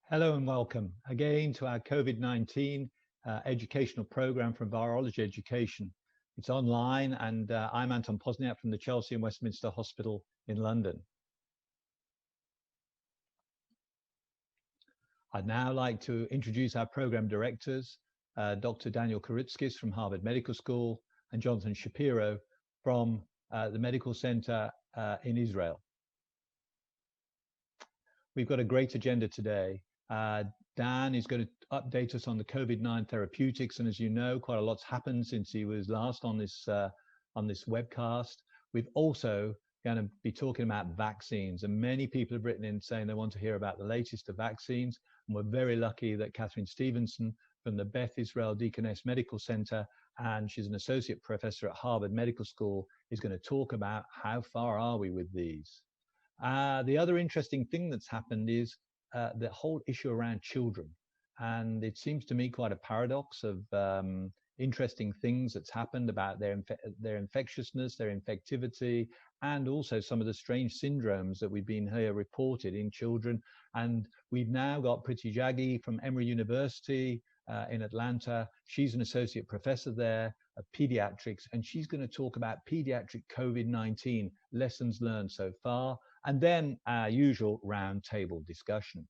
Hello and welcome again to our COVID-19 educational program from Virology Education. It's online and I'm Anton Posniak from the Chelsea and Westminster Hospital in London. I'd now like to introduce our program directors, Dr. Daniel Koritskis from Harvard Medical School and Jonathan Shapiro from the Medical Center in Israel. We've got a great agenda today. Dan is going to update us on the COVID-19 therapeutics, and as you know, quite a lot's happened since he was last on this webcast. We've also going to be talking about vaccines, and many people have written in saying they want to hear about the latest of vaccines, and we're very lucky that Catherine Stevenson from the Beth Israel Deaconess Medical Center, and she's an associate professor at Harvard Medical School, is going to talk about how far are we with these. The other interesting thing that's happened is the whole issue around children, and it seems to me quite a paradox of interesting things that's happened about their infectiousness, their infectivity, and also some of the strange syndromes that we've been here reported in children. And we've now got Priti Jaggi from Emory University in Atlanta. She's an associate professor there of pediatrics, and she's going to talk about pediatric COVID-19 lessons learned so far, and then our usual roundtable discussion.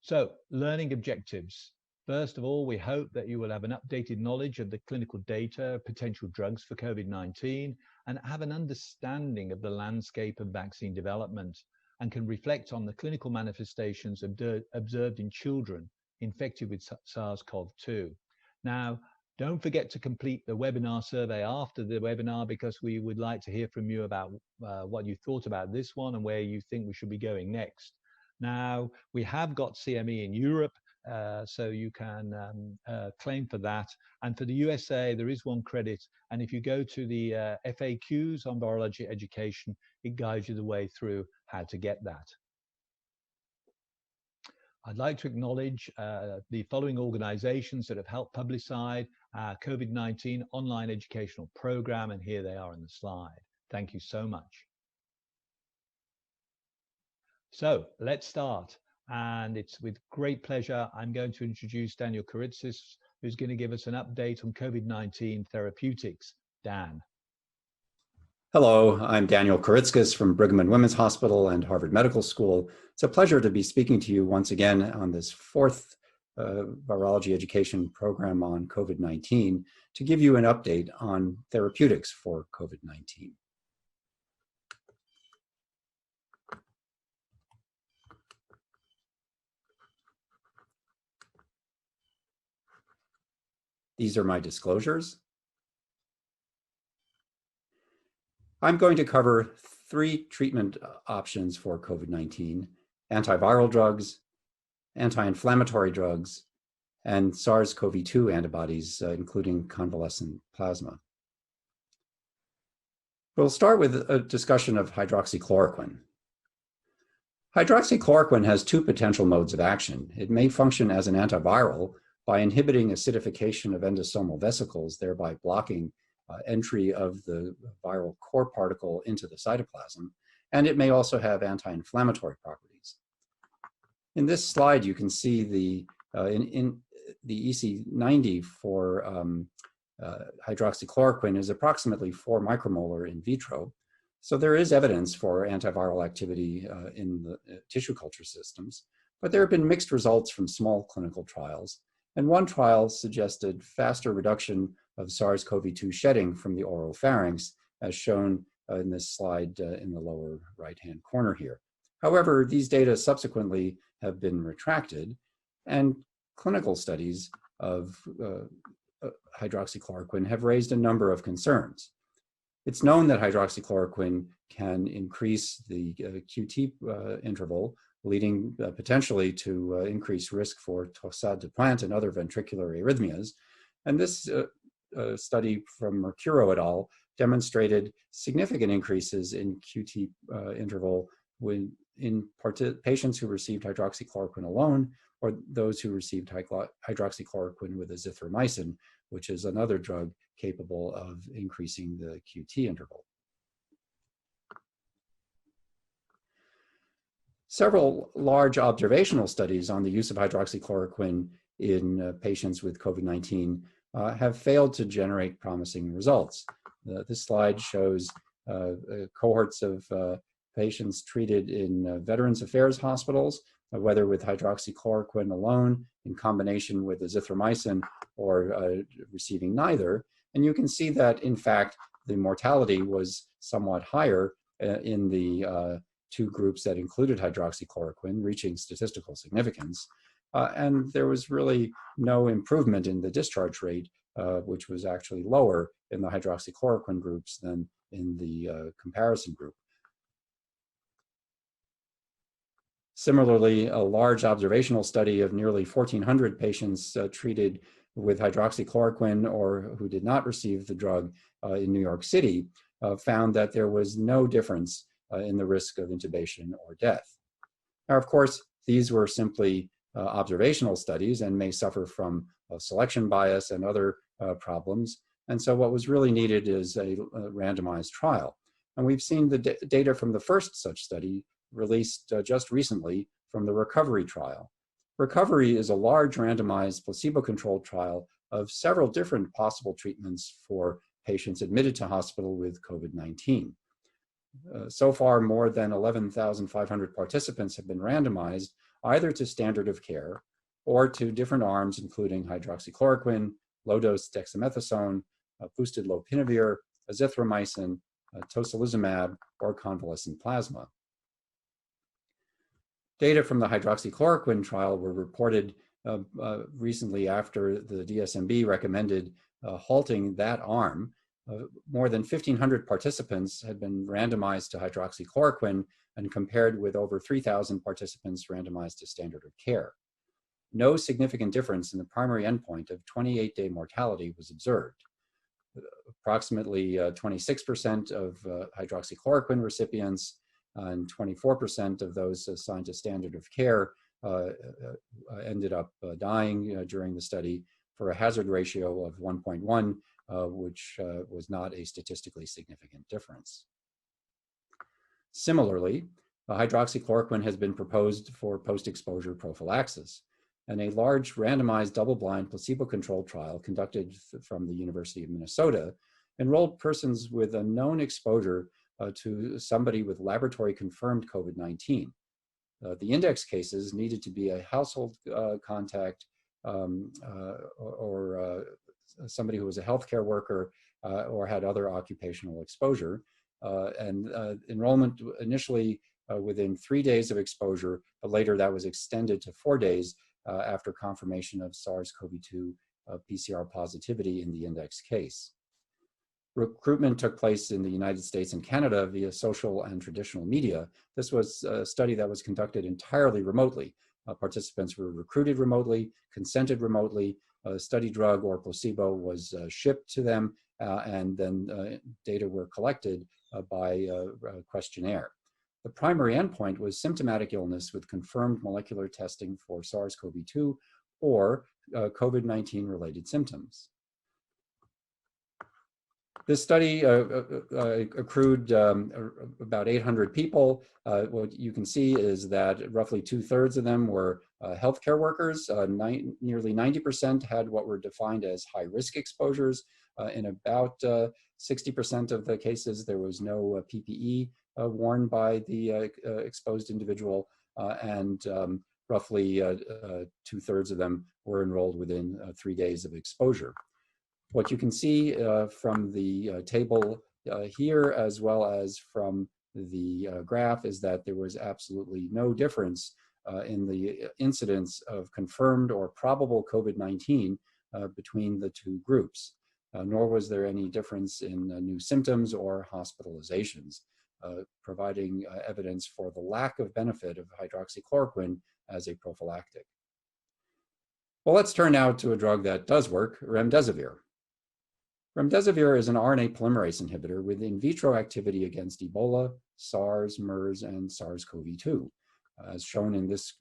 So, learning objectives. First of all, we hope that you will have an updated knowledge of the clinical data, potential drugs for COVID-19, and have an understanding of the landscape of vaccine development, and can reflect on the clinical manifestations observed in children infected with SARS-CoV-2. Now, don't forget to complete the webinar survey after the webinar, because we would like to hear from you about what you thought about this one and where you think we should be going next. Now, we have got CME in Europe, so you can claim for that. And for the USA, there is 1 credit. And if you go to the FAQs on virology education, it guides you the way through how to get that. I'd like to acknowledge the following organizations that have helped publicize our COVID-19 online educational program, and here they are on the slide. Thank you so much. So let's start, and it's with great pleasure I'm going to introduce Daniel Koritskis, who's going to give us an update on COVID-19 therapeutics. Dan. Hello, I'm Daniel Koritskis from Brigham and Women's Hospital and Harvard Medical School. It's a pleasure to be speaking to you once again on this 4th virology education program on COVID-19 to give you an update on therapeutics for COVID-19. These are my disclosures. I'm going to cover 3 treatment options for COVID-19: antiviral drugs, anti-inflammatory drugs, and SARS-CoV-2 antibodies, including convalescent plasma. We'll start with a discussion of hydroxychloroquine. Hydroxychloroquine has 2 potential modes of action. It may function as an antiviral by inhibiting acidification of endosomal vesicles, thereby blocking entry of the viral core particle into the cytoplasm, and it may also have anti-inflammatory properties. In this slide, you can see the EC90 for hydroxychloroquine is approximately 4 micromolar in vitro, so there is evidence for antiviral activity in the tissue culture systems, but there have been mixed results from small clinical trials, and one trial suggested faster reduction of SARS-CoV-2 shedding from the oropharynx, as shown in this slide in the lower right-hand corner here. However, these data subsequently have been retracted, and clinical studies of hydroxychloroquine have raised a number of concerns. It's known that hydroxychloroquine can increase the QT interval, leading potentially to increased risk for torsade de pointe and other ventricular arrhythmias. And this study from Mercuro et al. Demonstrated significant increases in QT interval in patients who received hydroxychloroquine alone, or those who received hydroxychloroquine with azithromycin, which is another drug capable of increasing the QT interval. Several large observational studies on the use of hydroxychloroquine in patients with COVID-19 have failed to generate promising results. This slide shows cohorts of patients treated in Veterans Affairs hospitals, whether with hydroxychloroquine alone, in combination with azithromycin, or receiving neither. And you can see that, in fact, the mortality was somewhat higher in the two groups that included hydroxychloroquine, reaching statistical significance. And there was really no improvement in the discharge rate, which was actually lower in the hydroxychloroquine groups than in the comparison group. Similarly, a large observational study of nearly 1,400 patients treated with hydroxychloroquine or who did not receive the drug in New York City found that there was no difference in the risk of intubation or death. Now, of course, these were simply observational studies and may suffer from selection bias and other problems. And so what was really needed is a randomized trial. And we've seen the data from the first such study released just recently from the Recovery trial. Recovery is a large randomized placebo-controlled trial of several different possible treatments for patients admitted to hospital with COVID-19. So far, more than 11,500 participants have been randomized either to standard of care or to different arms, including hydroxychloroquine, low-dose dexamethasone, boosted lopinavir, azithromycin, tocilizumab, or convalescent plasma. Data from the hydroxychloroquine trial were reported recently after the DSMB recommended halting that arm. More than 1,500 participants had been randomized to hydroxychloroquine and compared with over 3,000 participants randomized to standard of care. No significant difference in the primary endpoint of 28-day mortality was observed. Approximately 26% of hydroxychloroquine recipients and 24% of those assigned to standard of care ended up dying during the study for a hazard ratio of 1.1, which was not a statistically significant difference. Similarly, hydroxychloroquine has been proposed for post-exposure prophylaxis, and a large randomized double-blind placebo-controlled trial conducted from the University of Minnesota enrolled persons with a known exposure to somebody with laboratory confirmed COVID-19. The index cases needed to be a household contact or somebody who was a healthcare worker or had other occupational exposure. Enrollment initially within 3 days of exposure, but later that was extended to 4 days after confirmation of SARS-CoV-2 PCR positivity in the index case. Recruitment took place in the United States and Canada via social and traditional media. This was a study that was conducted entirely remotely. Participants were recruited remotely, consented remotely, study drug or placebo was shipped to them, and then data were collected by questionnaire. The primary endpoint was symptomatic illness with confirmed molecular testing for SARS-CoV-2 or COVID-19 related symptoms. This study accrued about 800 people. What you can see is that roughly 2/3 of them were healthcare workers. Nearly 90% had what were defined as high-risk exposures. In about 60% of the cases, there was no PPE worn by the exposed individual, and roughly 2/3 of them were enrolled within 3 days of exposure. What you can see from the table here, as well as from the graph, is that there was absolutely no difference in the incidence of confirmed or probable COVID-19 between the two groups, nor was there any difference in new symptoms or hospitalizations, providing evidence for the lack of benefit of hydroxychloroquine as a prophylactic. Well, let's turn now to a drug that does work, remdesivir. Remdesivir is an RNA polymerase inhibitor with in vitro activity against Ebola, SARS, MERS, and SARS-CoV-2. As shown in this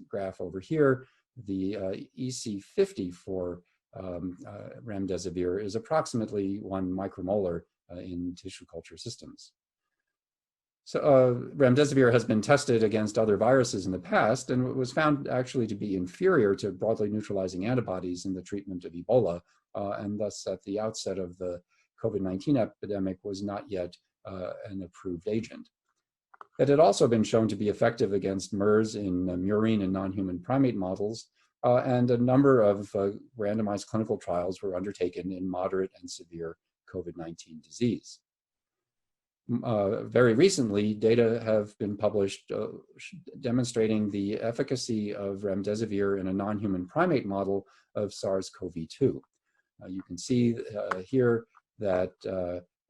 graph over here, the EC50 for remdesivir is approximately 1 micromolar in tissue culture systems. So remdesivir has been tested against other viruses in the past and was found actually to be inferior to broadly neutralizing antibodies in the treatment of Ebola, and thus at the outset of the COVID-19 epidemic was not yet an approved agent. It had also been shown to be effective against MERS in murine and non-human primate models, and a number of randomized clinical trials were undertaken in moderate and severe COVID-19 disease. Very recently, data have been published demonstrating the efficacy of remdesivir in a non-human primate model of SARS-CoV-2. You can see here that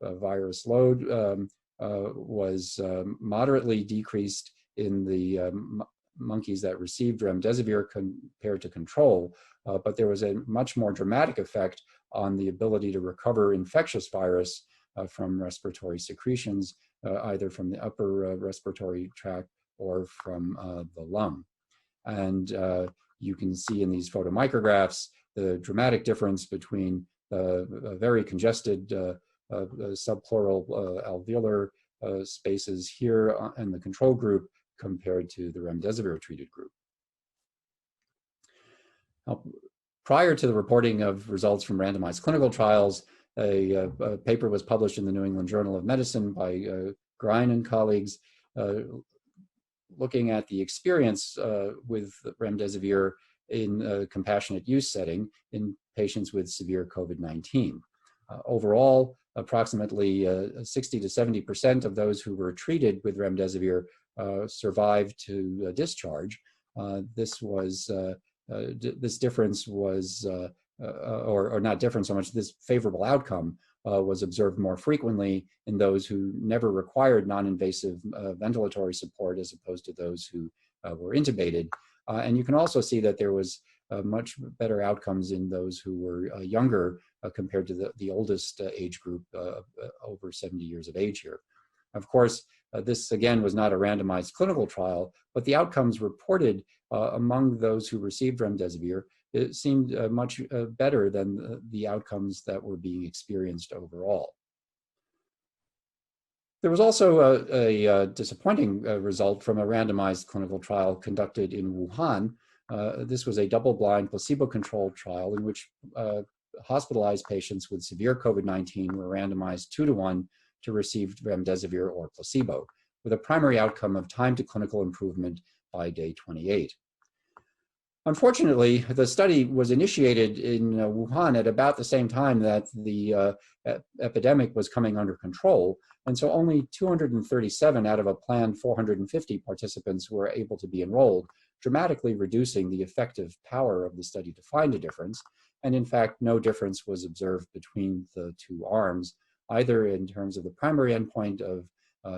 virus load was moderately decreased in the monkeys that received remdesivir compared to control, but there was a much more dramatic effect on the ability to recover infectious virus from respiratory secretions, either from the upper respiratory tract or from the lung. And you can see in these photomicrographs the dramatic difference between very congested subpleural alveolar spaces here in the control group compared to the remdesivir treated group. Now, prior to the reporting of results from randomized clinical trials, a paper was published in the New England Journal of Medicine by Grein and colleagues looking at the experience with remdesivir in a compassionate use setting in patients with severe COVID-19. Overall, approximately 60 to 70% of those who were treated with remdesivir survived to discharge. This difference was, or not difference so much, this favorable outcome was observed more frequently in those who never required non-invasive ventilatory support as opposed to those who were intubated. And you can also see that there was much better outcomes in those who were younger compared to the oldest age group, over 70 years of age here. Of course, this again was not a randomized clinical trial, but the outcomes reported among those who received remdesivir, it seemed much better than the outcomes that were being experienced overall. There was also a disappointing result from a randomized clinical trial conducted in Wuhan. This was a double-blind, placebo-controlled trial in which hospitalized patients with severe COVID-19 were randomized 2-to-1 to receive remdesivir or placebo, with a primary outcome of time to clinical improvement by day 28. Unfortunately, the study was initiated in Wuhan at about the same time that the epidemic was coming under control, and so only 237 out of a planned 450 participants were able to be enrolled, dramatically reducing the effective power of the study to find a difference. And in fact, no difference was observed between the two arms, either in terms of the primary endpoint of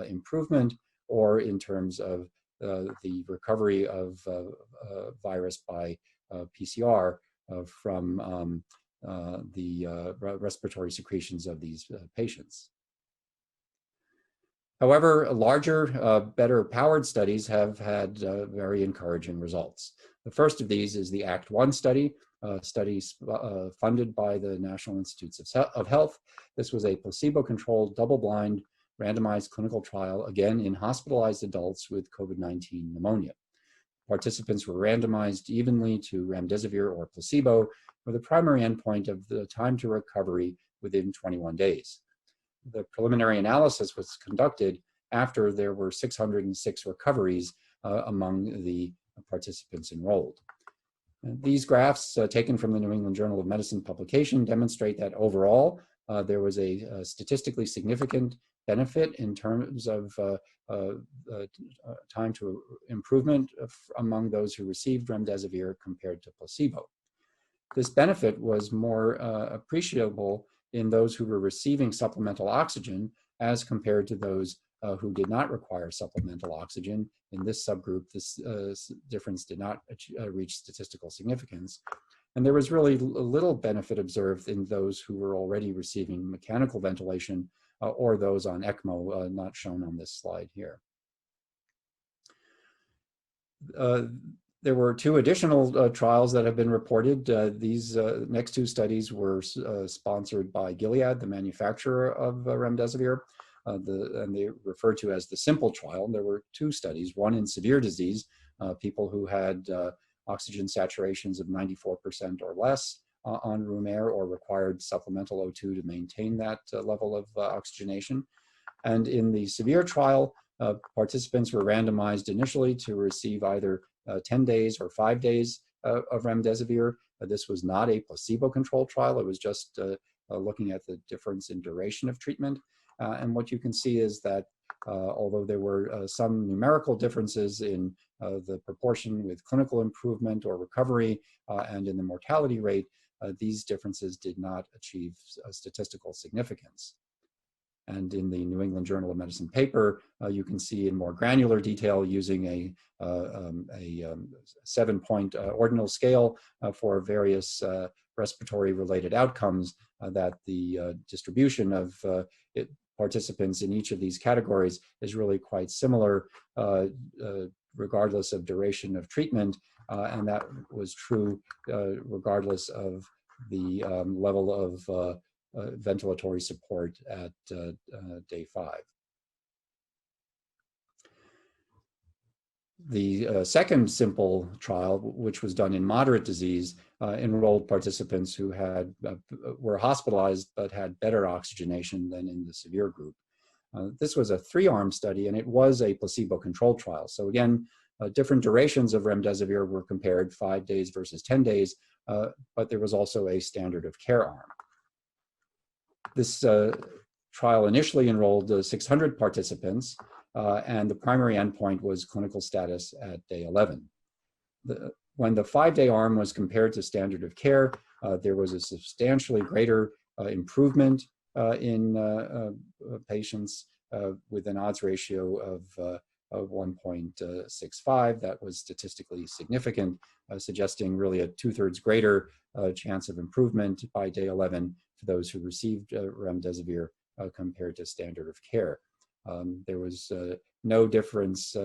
improvement or in terms of the recovery of virus by PCR from the respiratory secretions of these patients. However, larger, better powered studies have had very encouraging results. The first of these is the ACT-1 study, studies funded by the National Institutes of Health. This was a placebo-controlled, double-blind, randomized clinical trial, again in hospitalized adults with COVID-19 pneumonia. Participants were randomized evenly to remdesivir or placebo with a primary endpoint of the time to recovery within 21 days. The preliminary analysis was conducted after there were 606 recoveries among the participants enrolled. These graphs taken from the New England Journal of Medicine publication demonstrate that overall there was a statistically significant benefit in terms of time to improvement among those who received remdesivir compared to placebo. This benefit was more appreciable in those who were receiving supplemental oxygen as compared to those who did not require supplemental oxygen. In this subgroup, this difference did not reach statistical significance. And there was really little benefit observed in those who were already receiving mechanical ventilation or those on ECMO, not shown on this slide here. There were two additional trials that have been reported. These next two studies were sponsored by Gilead, the manufacturer of remdesivir. and they referred to as the SIMPLE trial. There were two studies, one in severe disease, people who had oxygen saturations of 94% or less on room air or required supplemental O2 to maintain that level of oxygenation. And in the severe trial, participants were randomized initially to receive either 10 days or 5 days of remdesivir. This was not a placebo-controlled trial. It was just looking at the difference in duration of treatment. And what you can see is that although there were some numerical differences in the proportion with clinical improvement or recovery and in the mortality rate, these differences did not achieve statistical significance. And in the New England Journal of Medicine paper, you can see in more granular detail using a 7-point ordinal scale for various respiratory-related outcomes that the distribution of participants in each of these categories is really quite similar regardless of duration of treatment, and that was true regardless of the level of ventilatory support at day 5. The second SIMPLE trial, which was done in moderate disease, enrolled participants who were hospitalized but had better oxygenation than in the severe group. This was a 3-arm study, and it was a placebo-controlled trial. So again, different durations of remdesivir were compared, 5 days versus 10 days, but there was also a standard of care arm. This trial initially enrolled 600 participants, and the primary endpoint was clinical status at day 11. When the 5-day arm was compared to standard of care, there was a substantially greater improvement in patients with an odds ratio of 1.65. That was statistically significant, suggesting really a 2/3 greater chance of improvement by day 11 for those who received remdesivir compared to standard of care. There was no difference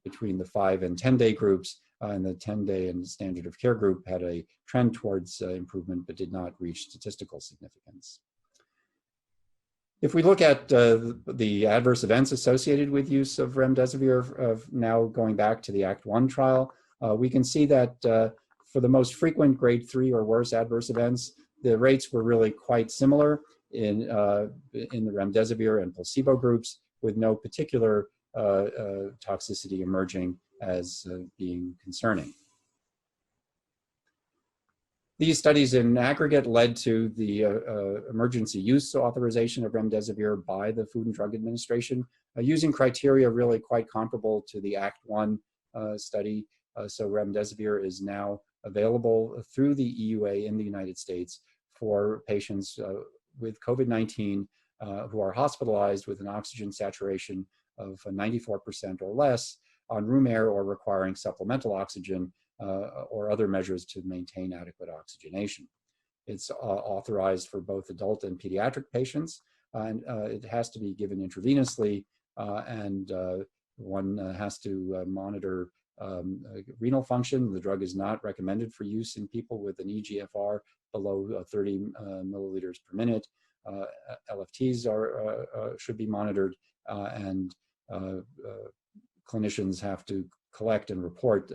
between the 5 and 10-day groups, and the 10-day and standard of care group had a trend towards improvement but did not reach statistical significance. If we look at the adverse events associated with use of remdesivir, now going back to the ACT-1 trial, we can see that for the most frequent grade 3 or worse adverse events, the rates were really quite similar in the remdesivir and placebo groups, with no particular toxicity emerging as being concerning. These studies in aggregate led to the emergency use authorization of remdesivir by the Food and Drug Administration, using criteria really quite comparable to the ACT-1 study. So remdesivir is now available through the EUA in the United States for patients with COVID-19 who are hospitalized with an oxygen saturation of 94% or less on room air or requiring supplemental oxygen or other measures to maintain adequate oxygenation. It's authorized for both adult and pediatric patients, and it has to be given intravenously, and one has to monitor renal function. The drug is not recommended for use in people with an eGFR below 30 milliliters per minute. LFTs should be monitored, and clinicians have to collect and report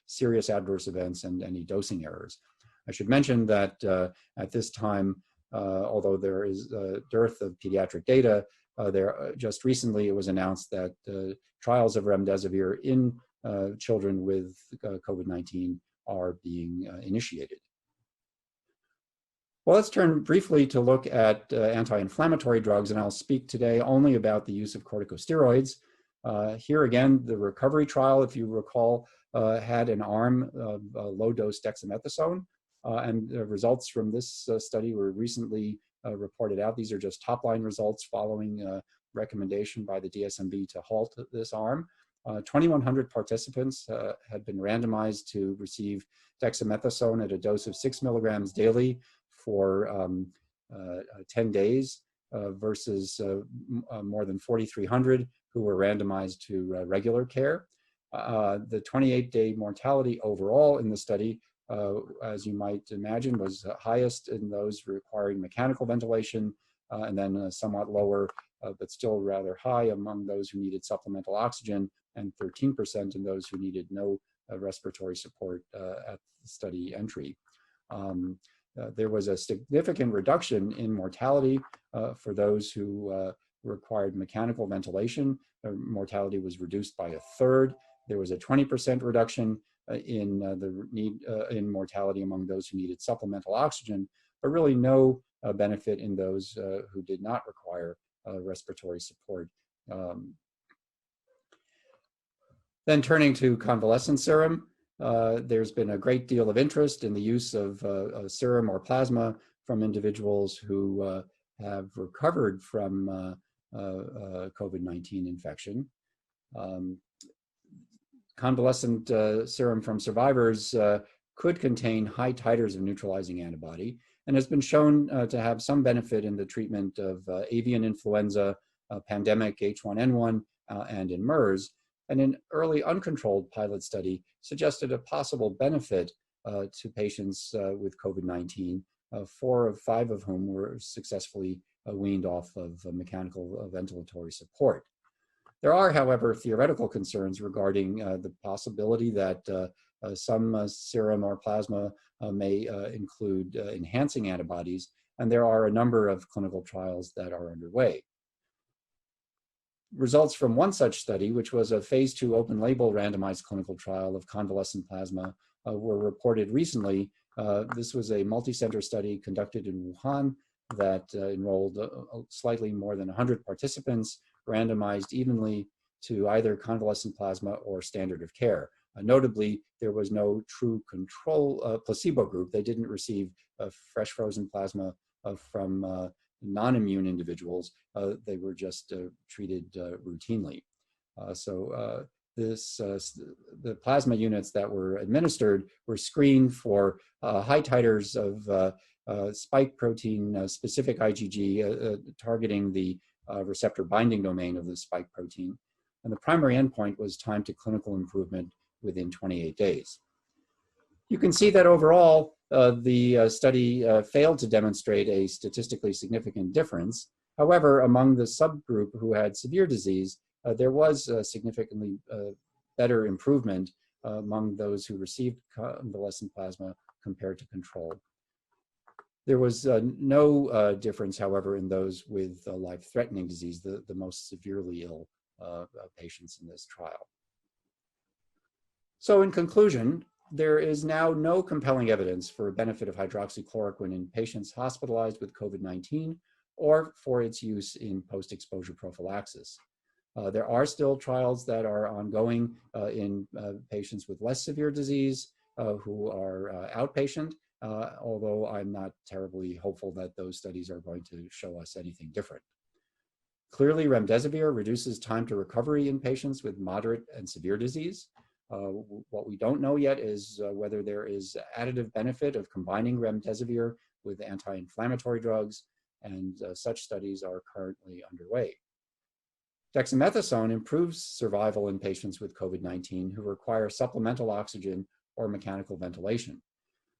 serious adverse events and any dosing errors. I should mention that at this time, although there is a dearth of pediatric data, just recently it was announced that trials of remdesivir in children with COVID-19 are being initiated. Well, let's turn briefly to look at anti-inflammatory drugs, and I'll speak today only about the use of corticosteroids. Here again, the recovery trial, if you recall, had an arm of low-dose dexamethasone, and the results from this study were recently reported out. These are just top-line results following recommendation by the DSMB to halt this arm. 2,100 participants had been randomized to receive dexamethasone at a dose of 6 milligrams daily for 10 days versus more than 4,300 who were randomized to regular care. The 28-day mortality overall in the study, as you might imagine, was highest in those requiring mechanical ventilation, and then somewhat lower but still rather high among those who needed supplemental oxygen, and 13% in those who needed no respiratory support at the study entry. There was a significant reduction in mortality for those who required mechanical ventilation. Mortality was reduced by a third. There was a 20% reduction in the need in mortality among those who needed supplemental oxygen, but really no benefit in those who did not require respiratory support. Then turning to convalescent serum, there's been a great deal of interest in the use of serum or plasma from individuals who have recovered from COVID-19 infection. Convalescent serum from survivors could contain high titers of neutralizing antibody and has been shown to have some benefit in the treatment of avian influenza, pandemic H1N1, and in MERS. And an early uncontrolled pilot study suggested a possible benefit to patients with COVID-19, 4 of 5 of whom were successfully weaned off of mechanical ventilatory support. There are, however, theoretical concerns regarding the possibility that some serum or plasma may include enhancing antibodies, and there are a number of clinical trials that are underway. Results from one such study, which was a phase 2 open label randomized clinical trial of convalescent plasma, were reported recently. This was a multi-center study conducted in Wuhan that enrolled slightly more than 100 participants, randomized evenly to either convalescent plasma or standard of care. Notably, there was no true control placebo group. They didn't receive fresh frozen plasma from non-immune individuals. They were just treated routinely. The plasma units that were administered were screened for high titers of spike protein specific IgG targeting the receptor binding domain of the spike protein. And the primary endpoint was time to clinical improvement within 28 days. You can see that overall, the study failed to demonstrate a statistically significant difference. However, among the subgroup who had severe disease, there was a significantly better improvement among those who received convalescent plasma compared to control. There was no difference, however, in those with life-threatening disease, the most severely ill patients in this trial. So in conclusion, there is now no compelling evidence for a benefit of hydroxychloroquine in patients hospitalized with COVID-19 or for its use in post-exposure prophylaxis. There are still trials that are ongoing in patients with less severe disease who are outpatient, although I'm not terribly hopeful that those studies are going to show us anything different. Clearly, remdesivir reduces time to recovery in patients with moderate and severe disease. What we don't know yet is whether there is additive benefit of combining remdesivir with anti-inflammatory drugs, and such studies are currently underway. Dexamethasone improves survival in patients with COVID-19 who require supplemental oxygen or mechanical ventilation.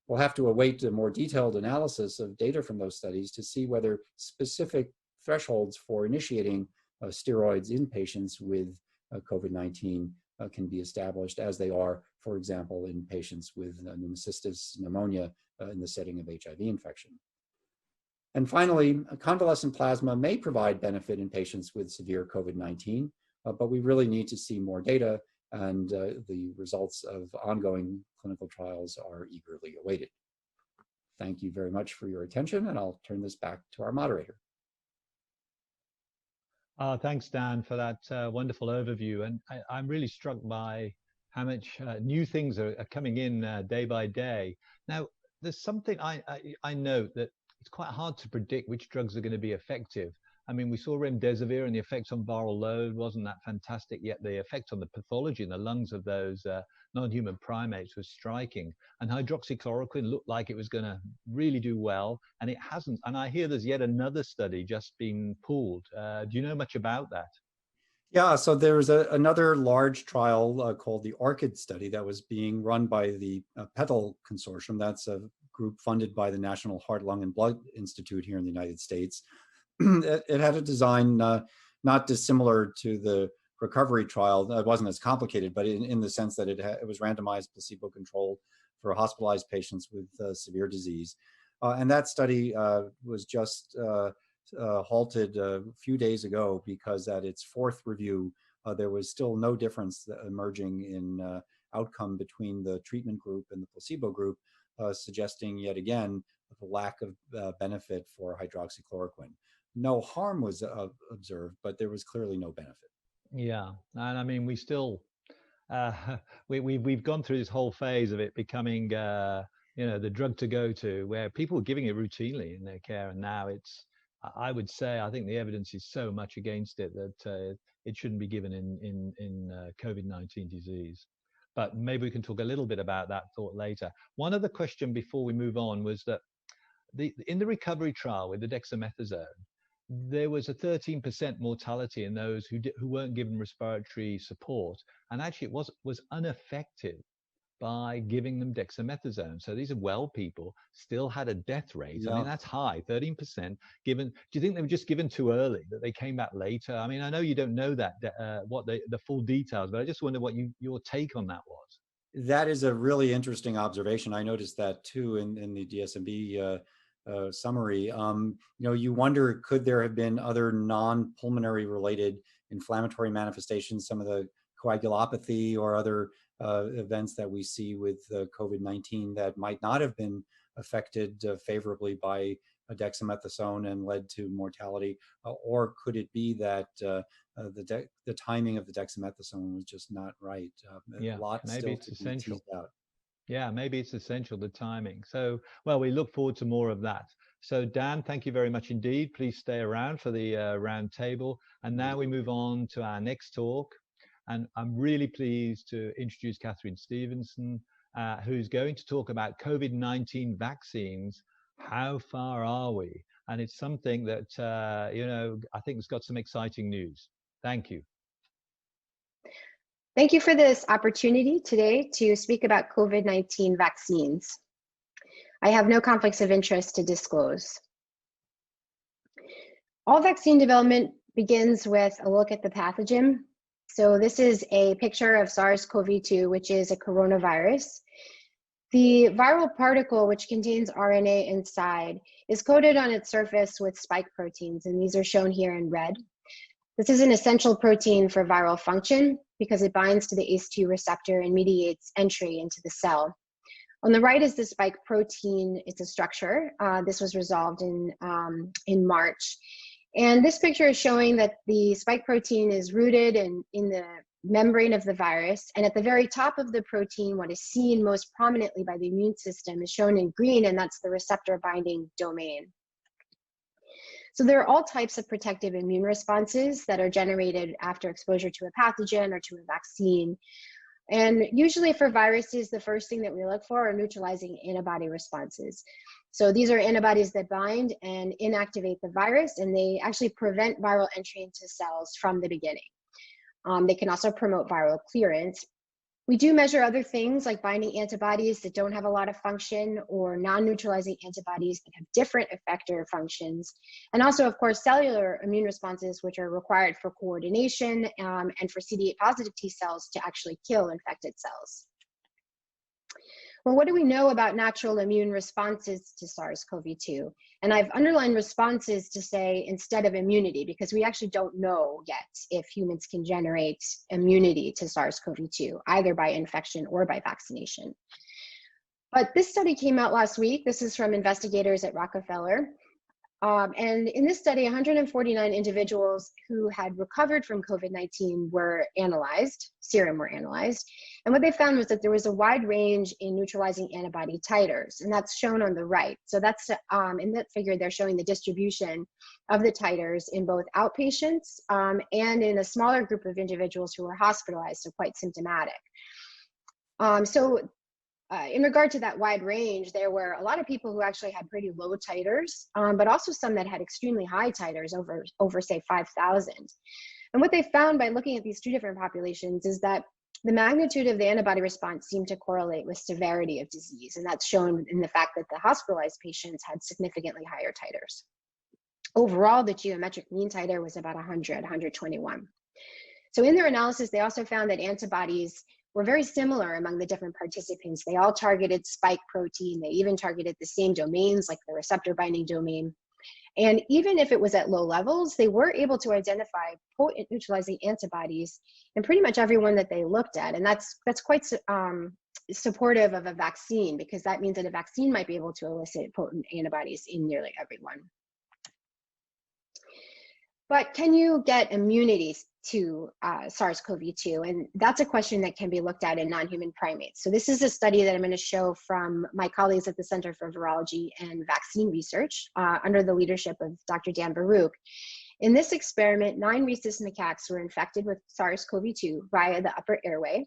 We'll have to await a more detailed analysis of data from those studies to see whether specific thresholds for initiating steroids in patients with COVID-19 can be established, as they are, for example, in patients with pneumocystis pneumonia in the setting of HIV infection. And finally, convalescent plasma may provide benefit in patients with severe COVID-19, but we really need to see more data, and the results of ongoing clinical trials are eagerly awaited. Thank you very much for your attention, and I'll turn this back to our moderator. Thanks, Dan, for that wonderful overview. And I'm really struck by how much new things are coming in day by day. Now, there's something I note that it's quite hard to predict which drugs are going to be effective. I mean, we saw remdesivir and the effects on viral load wasn't that fantastic, yet the effect on the pathology in the lungs of those non-human primates was striking. And hydroxychloroquine looked like it was going to really do well, and it hasn't. And I hear there's yet another study just been pulled. Do you know much about that? Yeah, so there was another large trial called the ORCID study that was being run by the PETAL Consortium. That's a group funded by the National Heart, Lung, and Blood Institute here in the United States. it had a design not dissimilar to the recovery trial. It wasn't as complicated, but in the sense that it was randomized, placebo-controlled for hospitalized patients with severe disease. And that study was just halted a few days ago because at its fourth review, there was still no difference emerging in outcome between the treatment group and the placebo group, suggesting yet again the lack of benefit for hydroxychloroquine. No harm was observed, but there was clearly no benefit. Yeah, and I mean, we still we've gone through this whole phase of it becoming the drug to go to, where people were giving it routinely in their care, and now it's, I would say, I think the evidence is so much against it that it shouldn't be given in COVID-19 disease. But maybe we can talk a little bit about that thought later. One other question before we move on was that in the recovery trial with the dexamethasone, there was a 13% mortality in those who weren't given respiratory support, and actually it was unaffected by giving them dexamethasone. So these are well people, still had a death rate. Yeah. I mean, that's high, 13% given. Do you think they were just given too early, that they came back later? I mean, I know you don't know that what the full details, but I just wonder what your take on that was. That is a really interesting observation. I noticed that too in the DSMB summary. You wonder, could there have been other non-pulmonary related inflammatory manifestations, some of the coagulopathy or other events that we see with COVID-19 that might not have been affected favorably by dexamethasone and led to mortality? Or could it be that the timing of the dexamethasone was just not right? Yeah, a lot maybe still it's to essential. be teased out. Yeah, maybe it's essential, the timing. So, well, we look forward to more of that. So, Dan, thank you very much indeed. Please stay around for the round table. And now we move on to our next talk. And I'm really pleased to introduce Catherine Stevenson, who's going to talk about COVID-19 vaccines. How far are we? And it's something that, I think has got some exciting news. Thank you. Thank you for this opportunity today to speak about COVID-19 vaccines. I have no conflicts of interest to disclose. All vaccine development begins with a look at the pathogen. So this is a picture of SARS-CoV-2, which is a coronavirus. The viral particle, which contains RNA inside, is coated on its surface with spike proteins, and these are shown here in red. This is an essential protein for viral function because it binds to the ACE2 receptor and mediates entry into the cell. On the right is the spike protein. It's a structure. This was resolved in March. And this picture is showing that the spike protein is rooted in the membrane of the virus. And at the very top of the protein, what is seen most prominently by the immune system is shown in green, and that's the receptor binding domain. So there are all types of protective immune responses that are generated after exposure to a pathogen or to a vaccine. And usually for viruses, the first thing that we look for are neutralizing antibody responses. So these are antibodies that bind and inactivate the virus, and they actually prevent viral entry into cells from the beginning. They can also promote viral clearance. We do measure other things like binding antibodies that don't have a lot of function, or non-neutralizing antibodies that have different effector functions. And also, of course, cellular immune responses, which are required for coordination and for CD8 positive T cells to actually kill infected cells. Well, what do we know about natural immune responses to SARS-CoV-2? And I've underlined responses to say instead of immunity, because we actually don't know yet if humans can generate immunity to SARS-CoV-2, either by infection or by vaccination. But this study came out last week. This is from investigators at Rockefeller. And in this study, 149 individuals who had recovered from COVID-19 were analyzed, serum were analyzed. And what they found was that there was a wide range in neutralizing antibody titers, and that's shown on the right. So that's, in that figure, they're showing the distribution of the titers in both outpatients and in a smaller group of individuals who were hospitalized, so quite symptomatic. In regard to that wide range, there were a lot of people who actually had pretty low titers, but also some that had extremely high titers over say 5,000. And what they found by looking at these two different populations is that the magnitude of the antibody response seemed to correlate with severity of disease, and that's shown in the fact that the hospitalized patients had significantly higher titers. Overall, the geometric mean titer was about 100, 121. So in their analysis, they also found that antibodies were very similar among the different participants. They all targeted spike protein. They even targeted the same domains, like the receptor binding domain. And even if it was at low levels, they were able to identify potent neutralizing antibodies in pretty much everyone that they looked at. And that's quite supportive of a vaccine, because that means that a vaccine might be able to elicit potent antibodies in nearly everyone. But can you get immunity to SARS-CoV-2? And that's a question that can be looked at in non-human primates. So this is a study that I'm going to show from my colleagues at the Center for Virology and Vaccine Research under the leadership of Dr. Dan Baruch. In this experiment, 9 rhesus macaques were infected with SARS-CoV-2 via the upper airway.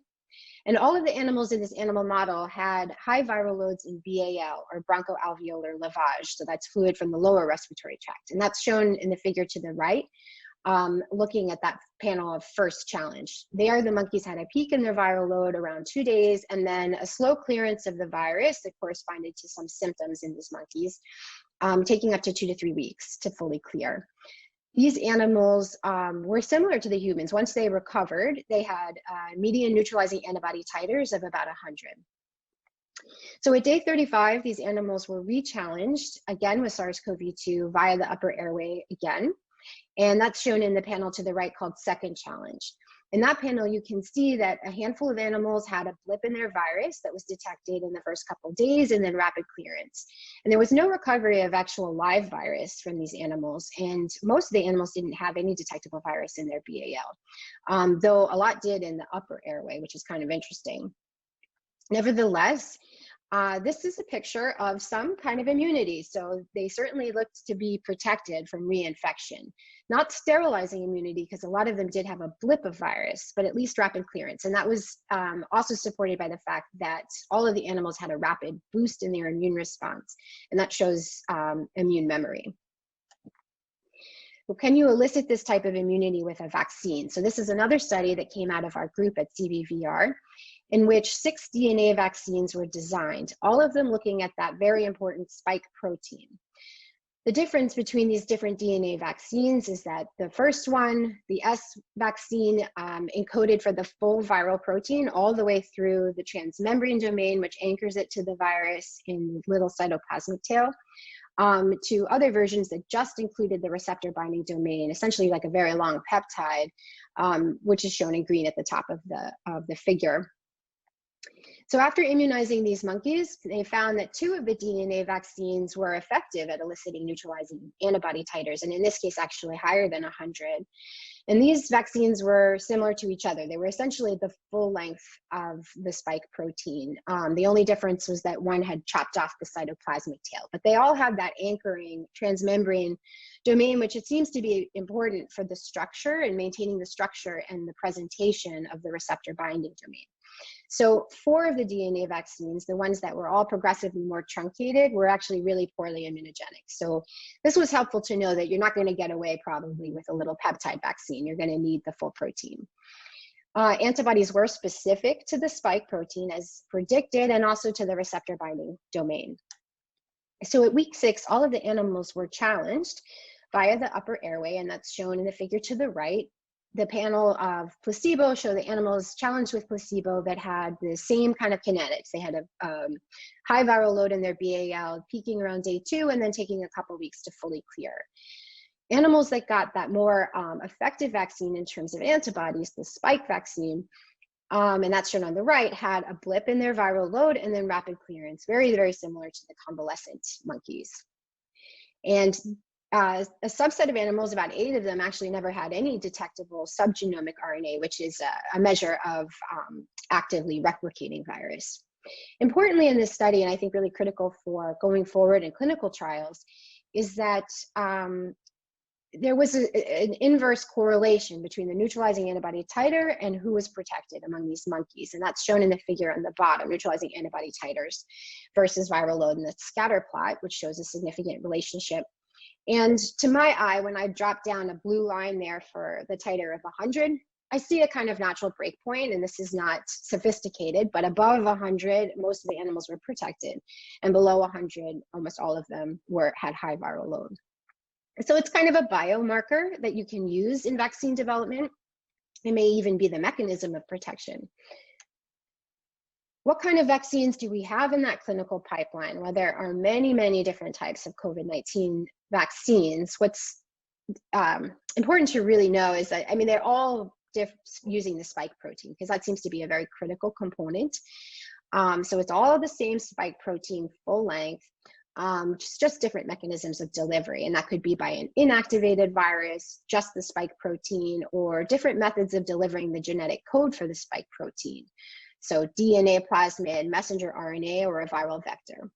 And all of the animals in this animal model had high viral loads in BAL, or bronchoalveolar lavage. So that's fluid from the lower respiratory tract. And that's shown in the figure to the right, looking at that panel of first challenge. There, the monkeys had a peak in their viral load around 2 days, and then a slow clearance of the virus that corresponded to some symptoms in these monkeys, taking up to 2 to 3 weeks to fully clear. These animals were similar to the humans. Once they recovered, they had median neutralizing antibody titers of about 100. So at day 35, these animals were re-challenged again with SARS-CoV-2 via the upper airway again. And that's shown in the panel to the right called second challenge. In that panel, you can see that a handful of animals had a blip in their virus that was detected in the first couple of days, and then rapid clearance. And there was no recovery of actual live virus from these animals, and most of the animals didn't have any detectable virus in their BAL, though a lot did in the upper airway, which is kind of interesting. Nevertheless, this is a picture of some kind of immunity. So they certainly looked to be protected from reinfection. Not sterilizing immunity, because a lot of them did have a blip of virus, but at least rapid clearance. And that was also supported by the fact that all of the animals had a rapid boost in their immune response. And that shows immune memory. Well, can you elicit this type of immunity with a vaccine? So this is another study that came out of our group at CBVR, in which 6 DNA vaccines were designed, all of them looking at that very important spike protein. The difference between these different DNA vaccines is that the first one, the S vaccine, encoded for the full viral protein all the way through the transmembrane domain, which anchors it to the virus in little cytoplasmic tail, to other versions that just included the receptor binding domain, essentially like a very long peptide, which is shown in green at the top of the figure. So after immunizing these monkeys, they found that 2 of the DNA vaccines were effective at eliciting neutralizing antibody titers, and in this case, actually higher than 100. And these vaccines were similar to each other. They were essentially the full length of the spike protein. The only difference was that one had chopped off the cytoplasmic tail, but they all have that anchoring transmembrane domain, which it seems to be important for the structure and maintaining the structure and the presentation of the receptor binding domain. So 4 of the DNA vaccines, the ones that were all progressively more truncated, were actually really poorly immunogenic. So this was helpful to know that you're not going to get away probably with a little peptide vaccine. You're going to need the full protein. Antibodies were specific to the spike protein as predicted, and also to the receptor binding domain. So at week 6, all of the animals were challenged via the upper airway, and that's shown in the figure to the right. The panel of placebo show the animals challenged with placebo that had the same kind of kinetics. They had a high viral load in their BAL, peaking around day 2, and then taking a couple weeks to fully clear. Animals that got that more effective vaccine in terms of antibodies, the spike vaccine, and that's shown on the right, had a blip in their viral load and then rapid clearance, very, very similar to the convalescent monkeys. And a subset of animals, about 8 of them, actually never had any detectable subgenomic RNA, which is a measure of actively replicating virus. Importantly in this study, and I think really critical for going forward in clinical trials, is that there was an inverse correlation between the neutralizing antibody titer and who was protected among these monkeys. And that's shown in the figure on the bottom, neutralizing antibody titers versus viral load in the scatter plot, which shows a significant relationship. And to my eye, when I drop down a blue line there for the titer of 100, I see a kind of natural breakpoint, and this is not sophisticated, but above 100, most of the animals were protected, and below 100, almost all of them had high viral load. So it's kind of a biomarker that you can use in vaccine development. It may even be the mechanism of protection. What kind of vaccines do we have in that clinical pipeline? Well, there are many, many different types of COVID-19 vaccines. What's important to really know is that, I mean, they're all using the spike protein, because that seems to be a very critical component. So it's all the same spike protein, full length, just different mechanisms of delivery. And that could be by an inactivated virus, just the spike protein, or different methods of delivering the genetic code for the spike protein. So DNA plasmid, messenger RNA, or a viral vector.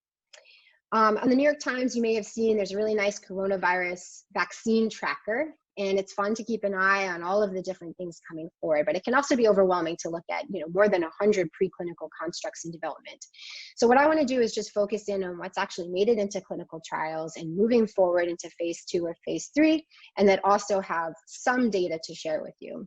On the New York Times, you may have seen there's a really nice coronavirus vaccine tracker, and it's fun to keep an eye on all of the different things coming forward, but it can also be overwhelming to look at, more than 100 preclinical constructs in development. So what I want to do is just focus in on what's actually made it into clinical trials and moving forward into phase 2 or phase 3, and that also have some data to share with you.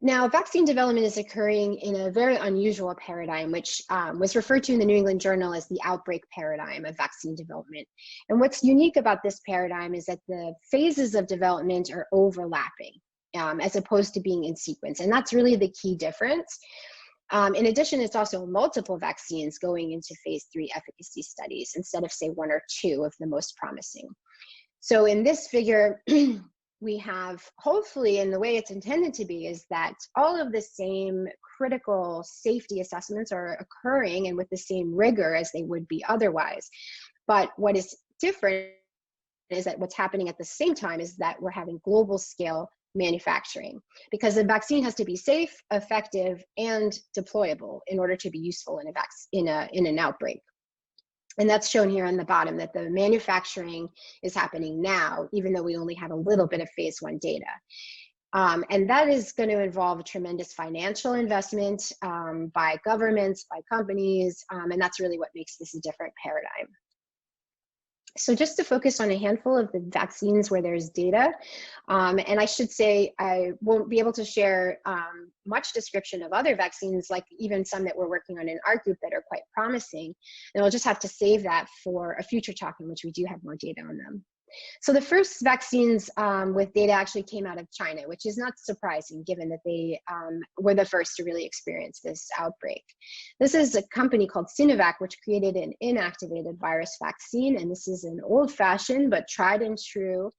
Now, vaccine development is occurring in a very unusual paradigm, which was referred to in the New England Journal as the outbreak paradigm of vaccine development. And what's unique about this paradigm is that the phases of development are overlapping, as opposed to being in sequence. And that's really the key difference. In addition, it's also multiple vaccines going into phase 3 efficacy studies instead of, say, 1 or 2 of the most promising. So in this figure, we have, hopefully, and the way it's intended to be, is that all of the same critical safety assessments are occurring and with the same rigor as they would be otherwise. But what is different is that what's happening at the same time is that we're having global scale manufacturing, because the vaccine has to be safe, effective, and deployable in order to be useful in an outbreak. And that's shown here on the bottom, that the manufacturing is happening now, even though we only have a little bit of phase 1 data. And that is going to involve a tremendous financial investment by governments, by companies, and that's really what makes this a different paradigm. So just to focus on a handful of the vaccines where there's data, and I should say I won't be able to share much description of other vaccines, like even some that we're working on in our group that are quite promising, and we'll just have to save that for a future talk in which we do have more data on them. So the first vaccines with data actually came out of China, which is not surprising given that they were the first to really experience this outbreak. This is a company called Sinovac, which created an inactivated virus vaccine, and this is an old-fashioned but tried and true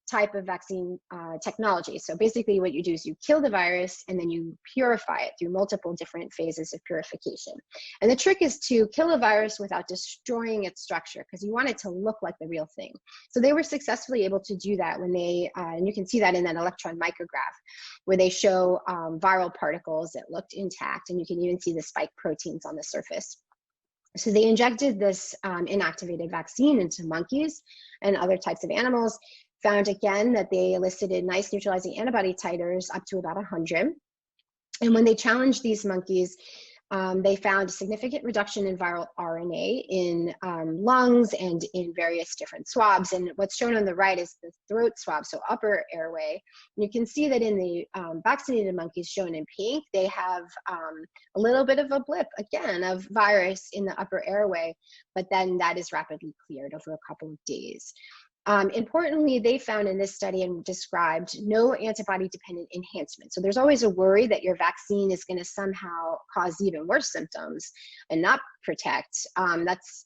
type of vaccine technology. So basically what you do is you kill the virus and then you purify it through multiple different phases of purification. And the trick is to kill a virus without destroying its structure, because you want it to look like the real thing. So they were successfully able to do that when they, and you can see that in that electron micrograph, where they show viral particles that looked intact, and you can even see the spike proteins on the surface. So they injected this inactivated vaccine into monkeys and other types of animals, found again that they elicited nice neutralizing antibody titers up to about 100. And when they challenged these monkeys, they found a significant reduction in viral RNA in lungs and in various different swabs. And what's shown on the right is the throat swab, so upper airway. And you can see that in the vaccinated monkeys shown in pink, they have a little bit of a blip, again, of virus in the upper airway, but then that is rapidly cleared over a couple of days. Importantly, they found in this study and described no antibody-dependent enhancement. So there's always a worry that your vaccine is going to somehow cause even worse symptoms and not protect. That's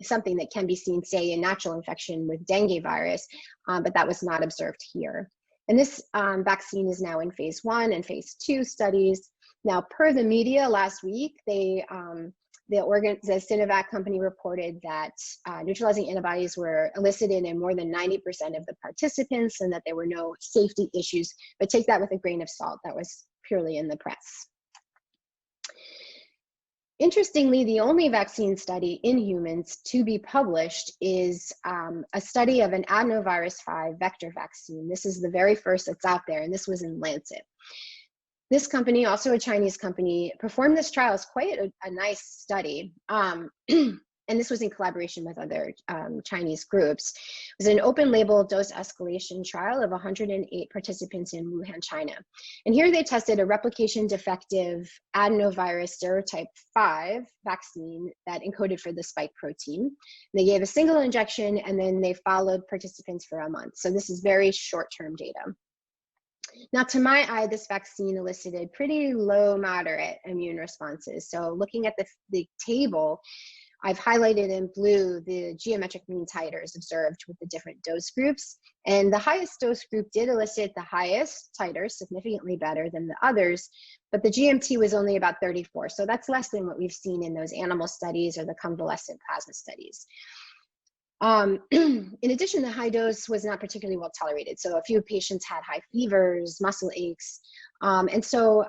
something that can be seen, say, in natural infection with dengue virus, but that was not observed here. And this vaccine is now in phase 1 and phase 2 studies. Now, per the media last week, the Sinovac company reported that neutralizing antibodies were elicited in more than 90% of the participants and that there were no safety issues, but take that with a grain of salt. That was purely in the press. Interestingly, the only vaccine study in humans to be published is a study of an adenovirus 5 vector vaccine. This is the very first that's out there, and this was in Lancet. This company, also a Chinese company, performed this trial as quite a nice study. And and this was in collaboration with other Chinese groups, was an open label dose escalation trial of 108 participants in Wuhan, China. And here they tested a replication defective adenovirus serotype 5 vaccine that encoded for the spike protein. They gave a single injection and then they followed participants for a month. So this is very short-term data. Now, to my eye, this vaccine elicited pretty low, moderate immune responses. So looking at the table, I've highlighted in blue the geometric mean titers observed with the different dose groups. And the highest dose group did elicit the highest titers, significantly better than the others, but the GMT was only about 34. So that's less than what we've seen in those animal studies or the convalescent plasma studies. In addition, the high dose was not particularly well tolerated. So a few patients had high fevers, muscle aches. And so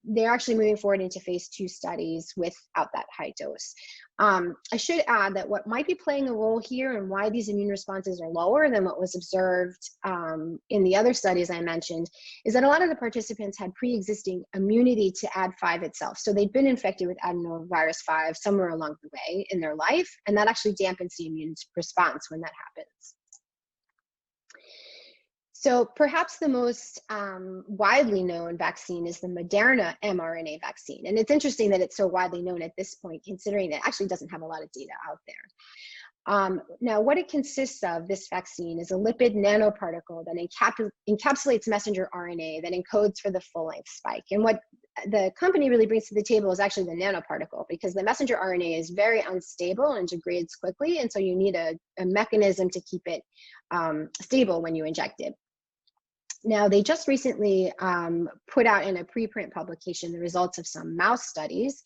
they're actually moving forward into phase 2 studies without that high dose. I should add that what might be playing a role here and why these immune responses are lower than what was observed in the other studies I mentioned is that a lot of the participants had pre-existing immunity to Ad5 itself. So they'd been infected with adenovirus 5 somewhere along the way in their life, and that actually dampens the immune response when that happens. So perhaps the most widely known vaccine is the Moderna mRNA vaccine. And it's interesting that it's so widely known at this point, considering it actually doesn't have a lot of data out there. Now, what it consists of, this vaccine, is a lipid nanoparticle that encapsulates messenger RNA that encodes for the full-length spike. And what the company really brings to the table is actually the nanoparticle, because the messenger RNA is very unstable and degrades quickly, and so you need a mechanism to keep it stable when you inject it. Now, they just recently put out in a preprint publication the results of some mouse studies.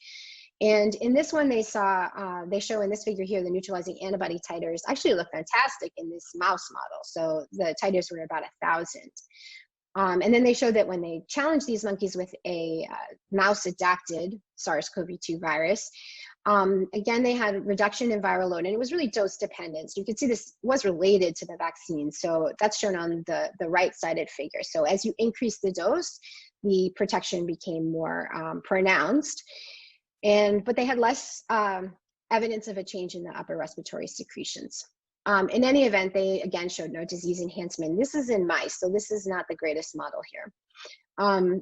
And in this one, they show in this figure here, the neutralizing antibody titers actually look fantastic in this mouse model. So the titers were about 1,000. And then they showed that when they challenged these monkeys with a mouse-adapted SARS-CoV-2 virus, again, they had a reduction in viral load, and it was really dose dependent. So you can see this was related to the vaccine. So that's shown on the right-sided figure. So as you increase the dose, the protection became more pronounced. But they had less evidence of a change in the upper respiratory secretions. In any event, they again showed no disease enhancement. This is in mice, so this is not the greatest model here.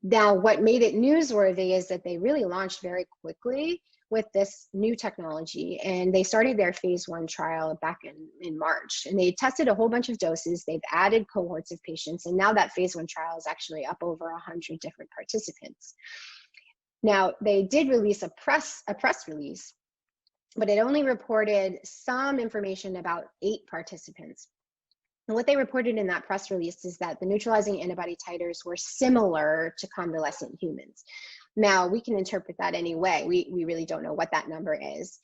Now, what made it newsworthy is that they really launched very quickly with this new technology, and they started their phase 1 trial back in March. And they tested a whole bunch of doses. They've added cohorts of patients, and now that phase 1 trial is actually up over 100 different participants. Now, they did release a press release, but it only reported some information about 8 participants. And what they reported in that press release is that the neutralizing antibody titers were similar to convalescent humans. Now, we can interpret that any way. We really don't know what that number is.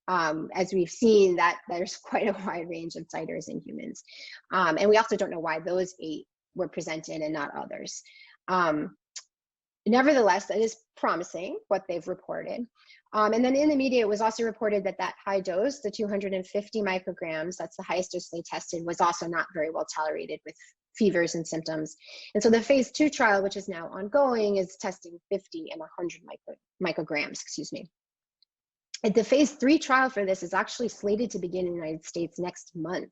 As we've seen, that there's quite a wide range of titers in humans. And we also don't know why those 8 were presented and not others. Nevertheless, that is promising, what they've reported. And then in the media, it was also reported that that high dose, the 250 micrograms, that's the highest dose they tested, was also not very well tolerated with fevers and symptoms. And so the phase 2 trial, which is now ongoing, is testing 50 and 100 micrograms, excuse me. And the phase 3 trial for this is actually slated to begin in the United States next month.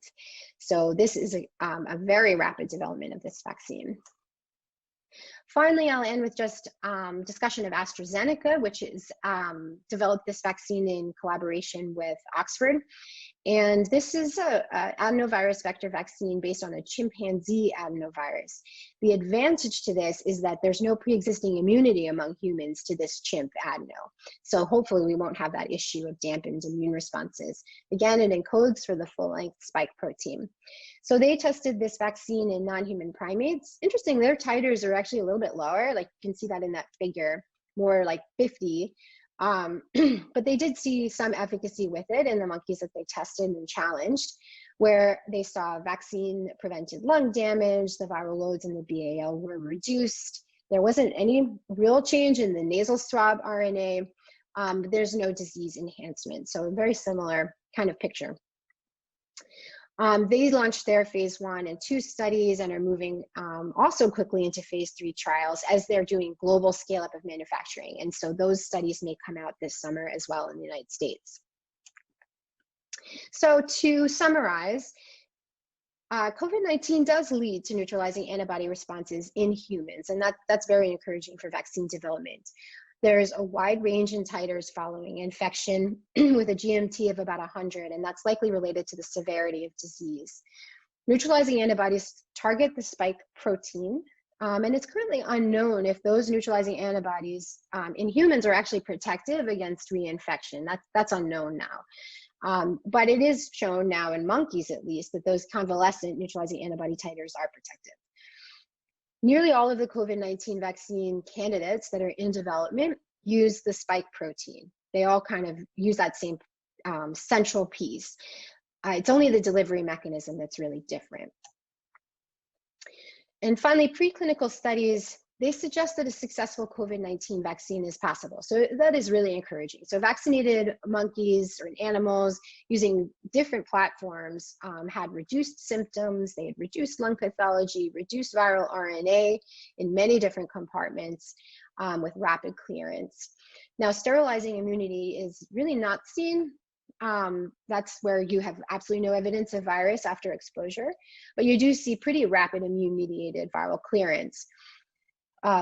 So this is a very rapid development of this vaccine. Finally, I'll end with just discussion of AstraZeneca, which is developed this vaccine in collaboration with Oxford. And this is an adenovirus vector vaccine based on a chimpanzee adenovirus. The advantage to this is that there's no pre-existing immunity among humans to this chimp adeno. So hopefully we won't have that issue of dampened immune responses. Again, it encodes for the full-length spike protein. So they tested this vaccine in non-human primates. Interesting, their titers are actually a little bit lower. Like you can see that in that figure, more like 50. But they did see some efficacy with it in the monkeys that they tested and challenged, where they saw vaccine prevented lung damage, the viral loads in the BAL were reduced. There wasn't any real change in the nasal swab RNA, but there's no disease enhancement. So a very similar kind of picture. They launched their phase 1 and 2 studies and are moving also quickly into phase 3 trials as they're doing global scale up of manufacturing. And so those studies may come out this summer as well in the United States. So to summarize, COVID-19 does lead to neutralizing antibody responses in humans, and that's very encouraging for vaccine development. There's a wide range in titers following infection with a GMT of about 100, and that's likely related to the severity of disease. Neutralizing antibodies target the spike protein, and it's currently unknown if those neutralizing antibodies in humans are actually protective against reinfection. That's unknown now. But it is shown now in monkeys, at least, that those convalescent neutralizing antibody titers are protective. Nearly all of the COVID-19 vaccine candidates that are in development use the spike protein. They all kind of use that same central piece. It's only the delivery mechanism that's really different. And finally, preclinical studies, they suggest that a successful COVID-19 vaccine is possible. So that is really encouraging. So vaccinated monkeys or animals using different platforms had reduced symptoms, they had reduced lung pathology, reduced viral RNA in many different compartments with rapid clearance. Now, sterilizing immunity is really not seen. That's where you have absolutely no evidence of virus after exposure, but you do see pretty rapid immune-mediated viral clearance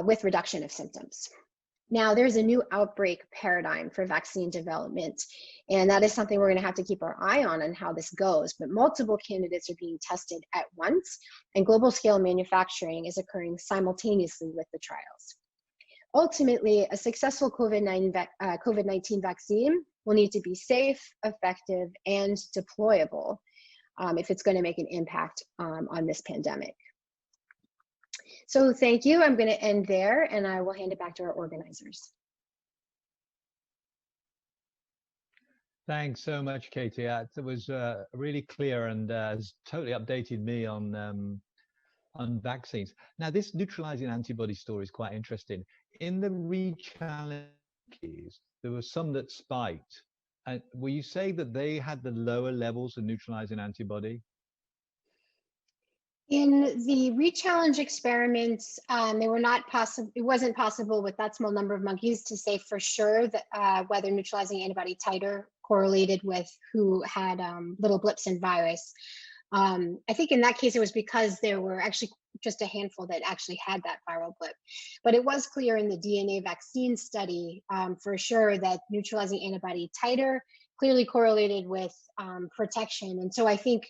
with reduction of symptoms. Now, there's a new outbreak paradigm for vaccine development, and that is something we're going to have to keep our eye on how this goes, but multiple candidates are being tested at once, and global scale manufacturing is occurring simultaneously with the trials. Ultimately, a successful COVID-19 vaccine will need to be safe, effective, and deployable if it's going to make an impact on this pandemic. So thank you. I'm going to end there, and I will hand it back to our organizers. Thanks so much, Katie. It was really clear and has totally updated me on vaccines. Now, this neutralizing antibody story is quite interesting. In the re-challenge, there were some that spiked. Will you say that they had the lower levels of neutralizing antibody? In the re-challenge experiments, they were not possible. It wasn't possible with that small number of monkeys to say for sure that whether neutralizing antibody titer correlated with who had little blips in virus. I think in that case, it was because there were actually just a handful that actually had that viral blip. But it was clear in the DNA vaccine study for sure that neutralizing antibody titer clearly correlated with protection. And so I think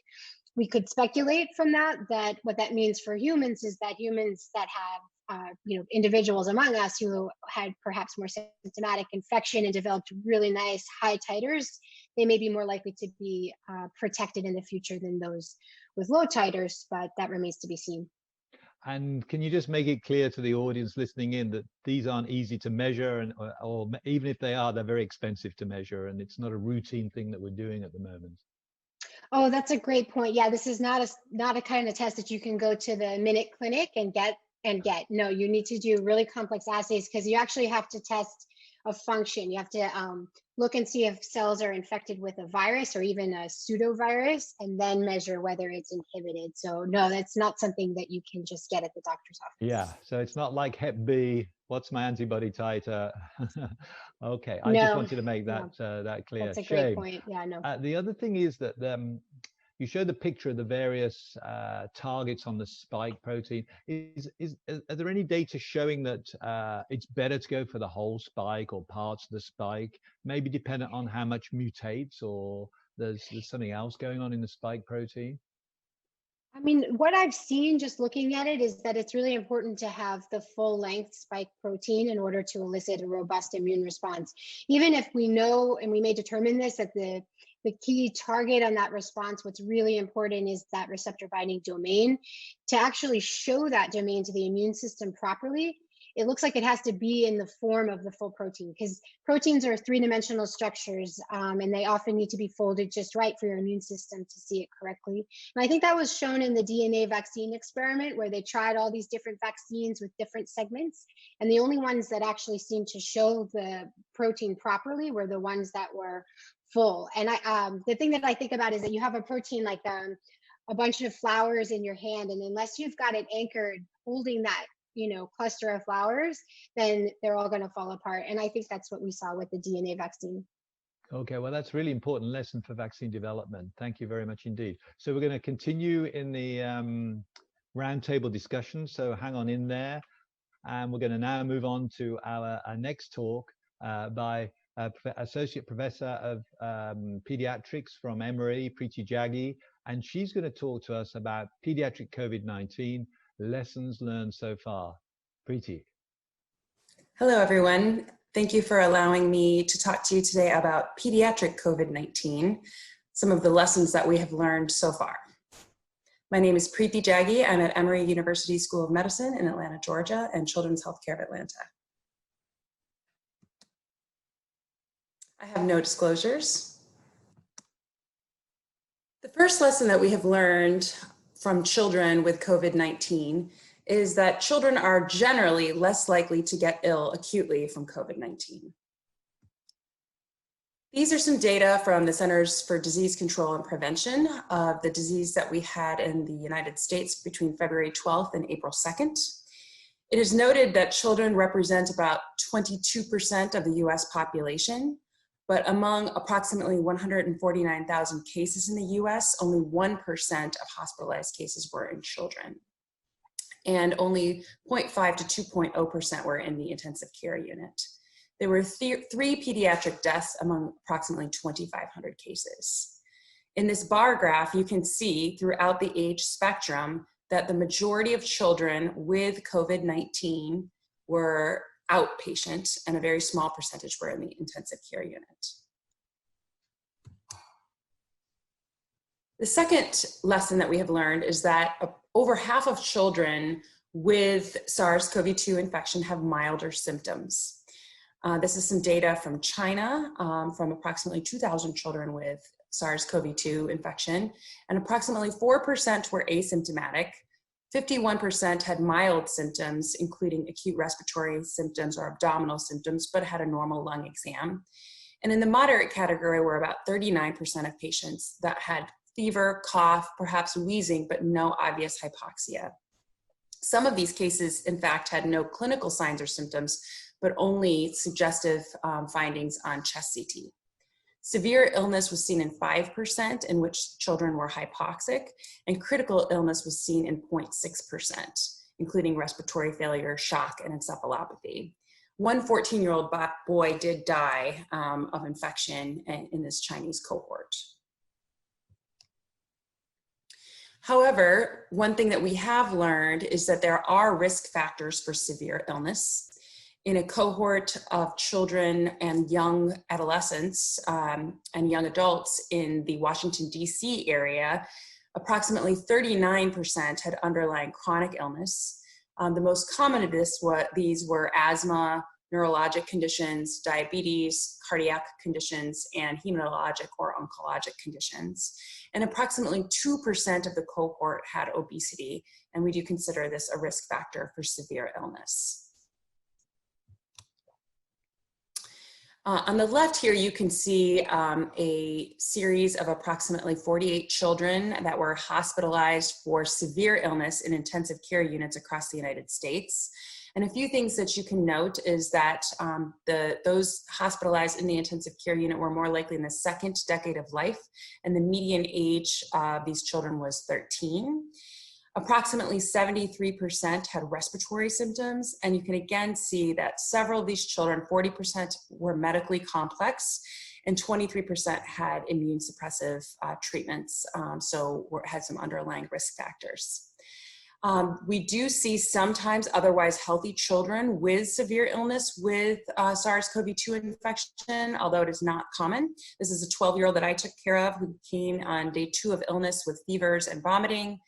we could speculate from that what that means for humans is that humans that have individuals among us who had perhaps more symptomatic infection and developed really nice high titers, they may be more likely to be protected in the future than those with low titers, but that remains to be seen. And can you just make it clear to the audience listening in that these aren't easy to measure, and or even if they are, they're very expensive to measure, and it's not a routine thing that we're doing at the moment? Oh, that's a great point. Yeah, this is not a kind of test that you can go to the Minute Clinic and get. No, you need to do really complex assays because you actually have to test a function. You have to look and see if cells are infected with a virus or even a pseudovirus, and then measure whether it's inhibited. So no, that's not something that you can just get at the doctor's office. Yeah, so it's not like Hep B, what's my antibody titer? Okay, I No, just wanted to make that that clear. That's a great point. Yeah, no. The other thing is that you showed the picture of the various targets on the spike protein. Are there any data showing that it's better to go for the whole spike or parts of the spike, maybe dependent on how much mutates, or there's something else going on in the spike protein? I mean, what I've seen just looking at it is that it's really important to have the full length spike protein in order to elicit a robust immune response. Even if we know, and we may determine this, that the key target on that response, what's really important is that receptor binding domain. To actually show that domain to the immune system properly, it looks like it has to be in the form of the full protein, because proteins are three-dimensional structures and they often need to be folded just right for your immune system to see it correctly. And I think that was shown in the DNA vaccine experiment where they tried all these different vaccines with different segments. And the only ones that actually seemed to show the protein properly were the ones that were full. And the thing that I think about is that you have a protein like a bunch of flowers in your hand, and unless you've got it anchored holding that cluster of flowers, then they're all going to fall apart. And I think that's what we saw with the DNA vaccine. Okay, well, that's really important lesson for vaccine development. Thank you very much indeed. So we're going to continue in the roundtable discussion. So hang on in there. And we're going to now move on to our next talk by Associate Professor of Pediatrics from Emory, Preeti Jaggi. And she's going to talk to us about pediatric COVID-19, lessons learned so far. Preeti. Hello, everyone. Thank you for allowing me to talk to you today about pediatric COVID-19, some of the lessons that we have learned so far. My name is Preeti Jaggi. I'm at Emory University School of Medicine in Atlanta, Georgia, and Children's Healthcare of Atlanta. I have no disclosures. The first lesson that we have learned from children with COVID-19 is that children are generally less likely to get ill acutely from COVID-19. These are some data from the Centers for Disease Control and Prevention of the disease that we had in the United States between February 12th and April 2nd. It is noted that children represent about 22% of the US population, but among approximately 149,000 cases in the US, only 1% of hospitalized cases were in children. And only 0.5 to 2.0% were in the intensive care unit. There were three pediatric deaths among approximately 2,500 cases. In this bar graph, you can see throughout the age spectrum that the majority of children with COVID-19 were outpatient, and a very small percentage were in the intensive care unit. The second lesson that we have learned is that over half of children with SARS-CoV-2 infection have milder symptoms. This is some data from China, from approximately 2,000 children with SARS-CoV-2 infection, and approximately 4% were asymptomatic. 51% had mild symptoms, including acute respiratory symptoms or abdominal symptoms, but had a normal lung exam. And in the moderate category were about 39% of patients that had fever, cough, perhaps wheezing, but no obvious hypoxia. Some of these cases, in fact, had no clinical signs or symptoms, but only suggestive findings on chest CT. Severe illness was seen in 5%, in which children were hypoxic, and critical illness was seen in 0.6%, including respiratory failure, shock, and encephalopathy. One 14-year-old boy did die of infection in this Chinese cohort. However, one thing that we have learned is that there are risk factors for severe illness. In a cohort of children and young adolescents and young adults in the Washington, D.C. area, approximately 39% had underlying chronic illness. The most common of these were asthma, neurologic conditions, diabetes, cardiac conditions, and hematologic or oncologic conditions. And approximately 2% of the cohort had obesity, and we do consider this a risk factor for severe illness. On the left here, you can see a series of approximately 48 children that were hospitalized for severe illness in intensive care units across the United States. And a few things that you can note is that those hospitalized in the intensive care unit were more likely in the second decade of life, and the median age of these children was 13. Approximately 73% had respiratory symptoms, and you can again see that several of these children, 40% were medically complex, and 23% had immune suppressive treatments, so had some underlying risk factors. We do see sometimes otherwise healthy children with severe illness with SARS-CoV-2 infection, although it is not common. This is a 12-year-old that I took care of who came on day 2 of illness with fevers and vomiting.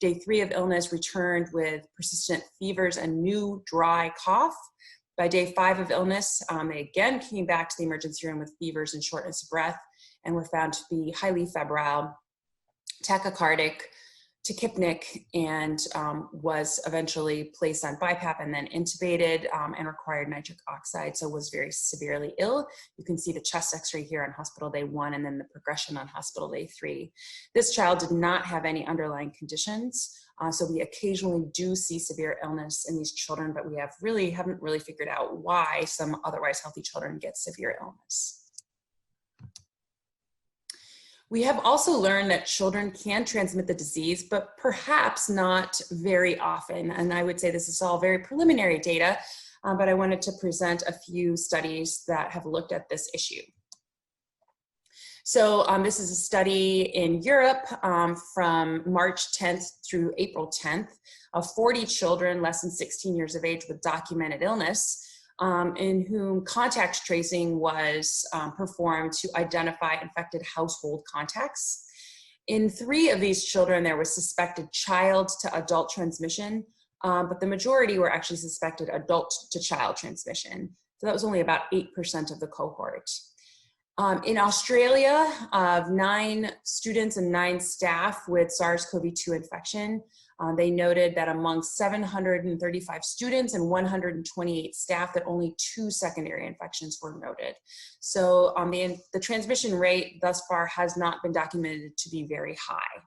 Day 3 of illness returned with persistent fevers and new dry cough. By day 5 of illness, they again came back to the emergency room with fevers and shortness of breath and were found to be highly febrile, tachycardic, tachypnic, and was eventually placed on BiPAP and then intubated and required nitric oxide, so was very severely ill. You can see the chest x-ray here on hospital day 1 and then the progression on hospital day 3. This child did not have any underlying conditions, so we occasionally do see severe illness in these children, but we haven't really figured out why some otherwise healthy children get severe illness. We have also learned that children can transmit the disease, but perhaps not very often. And I would say this is all very preliminary data, but I wanted to present a few studies that have looked at this issue. So this is a study in Europe from March 10th through April 10th of 40 children less than 16 years of age with documented illness, in whom contact tracing was performed to identify infected household contacts. In 3 of these children, there was suspected child to adult transmission, but the majority were actually suspected adult to child transmission. So that was only about 8% of the cohort. In Australia, of 9 students and 9 staff with SARS-CoV-2 infection, they noted that among 735 students and 128 staff that only 2 secondary infections were noted. So the transmission rate thus far has not been documented to be very high.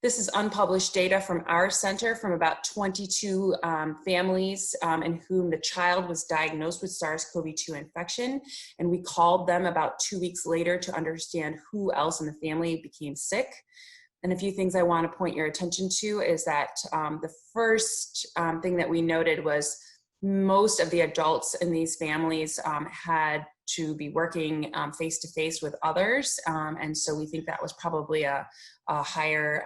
This is unpublished data from our center from about 22 families in whom the child was diagnosed with SARS-CoV-2 infection. And we called them about 2 weeks later to understand who else in the family became sick. And a few things I want to point your attention to is that the first thing that we noted was most of the adults in these families had to be working face-to-face with others. And so we think that was probably a higher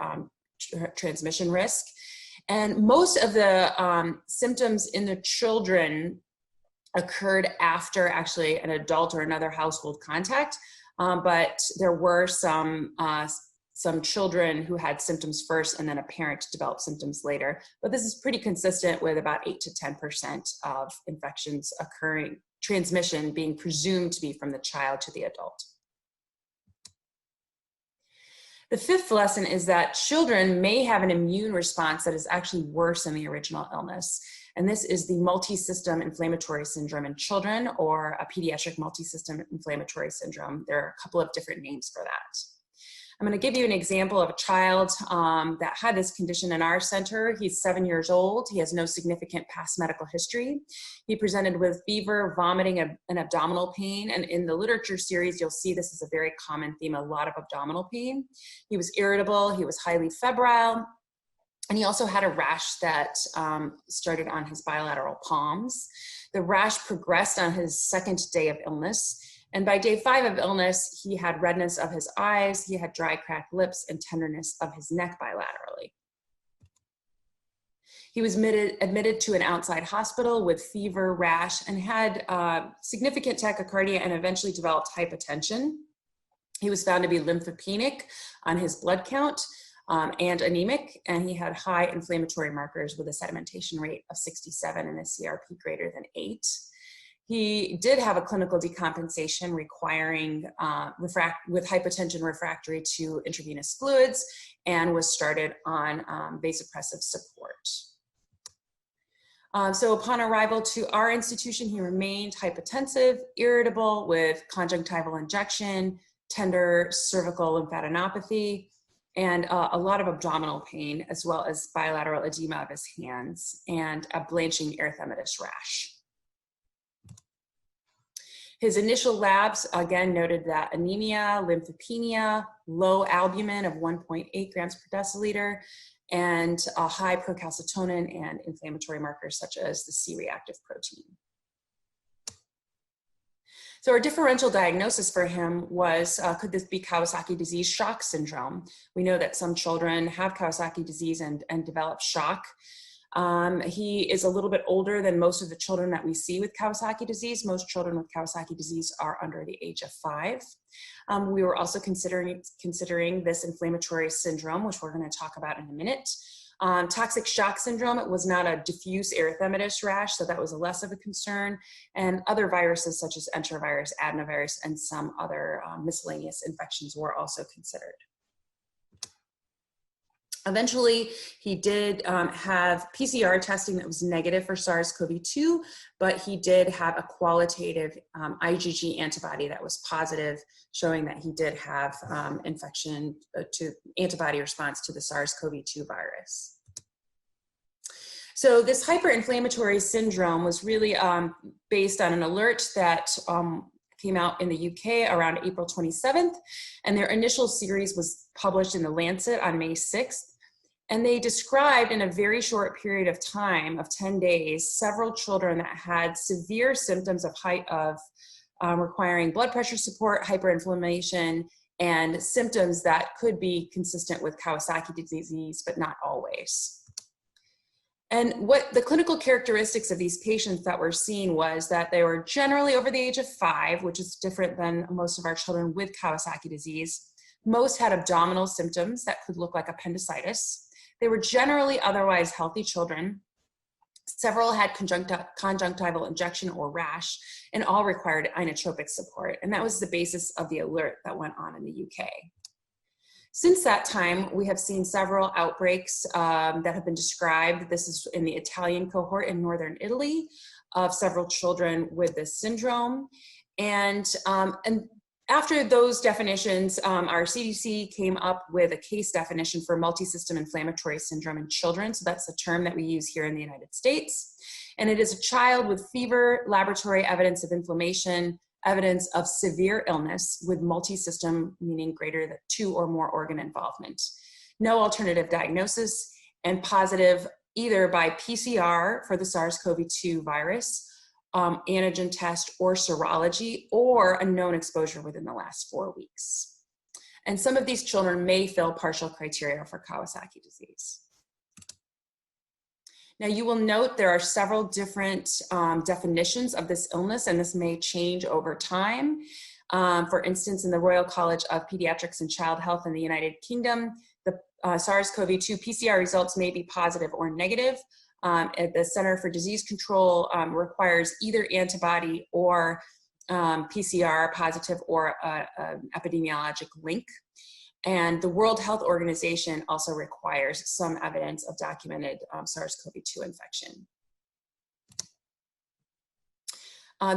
transmission risk. And most of the symptoms in the children occurred after actually an adult or another household contact, but there were some children who had symptoms first and then a parent developed symptoms later. But this is pretty consistent with about 8 to 10% of infections occurring, transmission being presumed to be from the child to the adult. The 5th lesson is that children may have an immune response that is actually worse than the original illness. And this is the multi-system inflammatory syndrome in children, or a pediatric multi-system inflammatory syndrome. There are a couple of different names for that. I'm going to give you an example of a child that had this condition in our center. He's 7 years old. He has no significant past medical history. He presented with fever, vomiting, and abdominal pain. And in the literature series, you'll see this is a very common theme, a lot of abdominal pain. He was irritable. He was highly febrile. And he also had a rash that started on his bilateral palms. The rash progressed on his 2nd day of illness. And by day 5 of illness, he had redness of his eyes, he had dry, cracked lips, and tenderness of his neck bilaterally. He was admitted to an outside hospital with fever, rash, and had significant tachycardia and eventually developed hypotension. He was found to be lymphopenic on his blood count and anemic, and he had high inflammatory markers with a sedimentation rate of 67 and a CRP greater than 8. He did have a clinical decompensation requiring with hypotension refractory to intravenous fluids, and was started on vasopressive support. So upon arrival to our institution, he remained hypotensive, irritable with conjunctival injection, tender cervical lymphadenopathy, and a lot of abdominal pain, as well as bilateral edema of his hands and a blanching erythematous rash. His initial labs, again, noted that anemia, lymphopenia, low albumin of 1.8 grams per deciliter, and a high procalcitonin and inflammatory markers such as the C-reactive protein. So our differential diagnosis for him was, could this be Kawasaki disease shock syndrome? We know that some children have Kawasaki disease and develop shock. He is a little bit older than most of the children that we see with Kawasaki disease. Most children with Kawasaki disease are under the age of 5. We were also considering this inflammatory syndrome, which we're going to talk about in a minute. Toxic shock syndrome, it was not a diffuse erythematous rash, so that was less of a concern. And other viruses such as enterovirus, adenovirus, and some other miscellaneous infections were also considered. Eventually, he did have PCR testing that was negative for SARS-CoV-2, but he did have a qualitative IgG antibody that was positive, showing that he did have infection to antibody response to the SARS-CoV-2 virus. So this hyperinflammatory syndrome was really based on an alert that came out in the UK around April 27th, and their initial series was published in the Lancet on May 6th. And they described in a very short period of time, of 10 days, several children that had severe symptoms of requiring blood pressure support, hyperinflammation, and symptoms that could be consistent with Kawasaki disease, but not always. And what the clinical characteristics of these patients that were seen was that they were generally over the age of 5, which is different than most of our children with Kawasaki disease. Most had abdominal symptoms that could look like appendicitis. They were generally otherwise healthy children. Several had conjunctival injection or rash, and all required inotropic support. And that was the basis of the alert that went on in the UK. Since that time, we have seen several outbreaks that have been described. This is in the Italian cohort in northern Italy of several children with this syndrome. And after those definitions, our CDC came up with a case definition for multisystem inflammatory syndrome in children. So that's the term that we use here in the United States. And it is a child with fever, laboratory evidence of inflammation, evidence of severe illness with multisystem, meaning greater than 2 or more organ involvement. No alternative diagnosis, and positive either by PCR for the SARS-CoV-2 virus, antigen test or serology, or a known exposure within the last 4 weeks. And some of these children may fill partial criteria for Kawasaki disease. Now you will note there are several different definitions of this illness, and this may change over time. For instance, in the Royal College of Pediatrics and Child Health in the United Kingdom, the SARS-CoV-2 PCR results may be positive or negative. At the Center for Disease Control requires either antibody or PCR positive or an epidemiologic link. And the World Health Organization also requires some evidence of documented SARS-CoV-2 infection.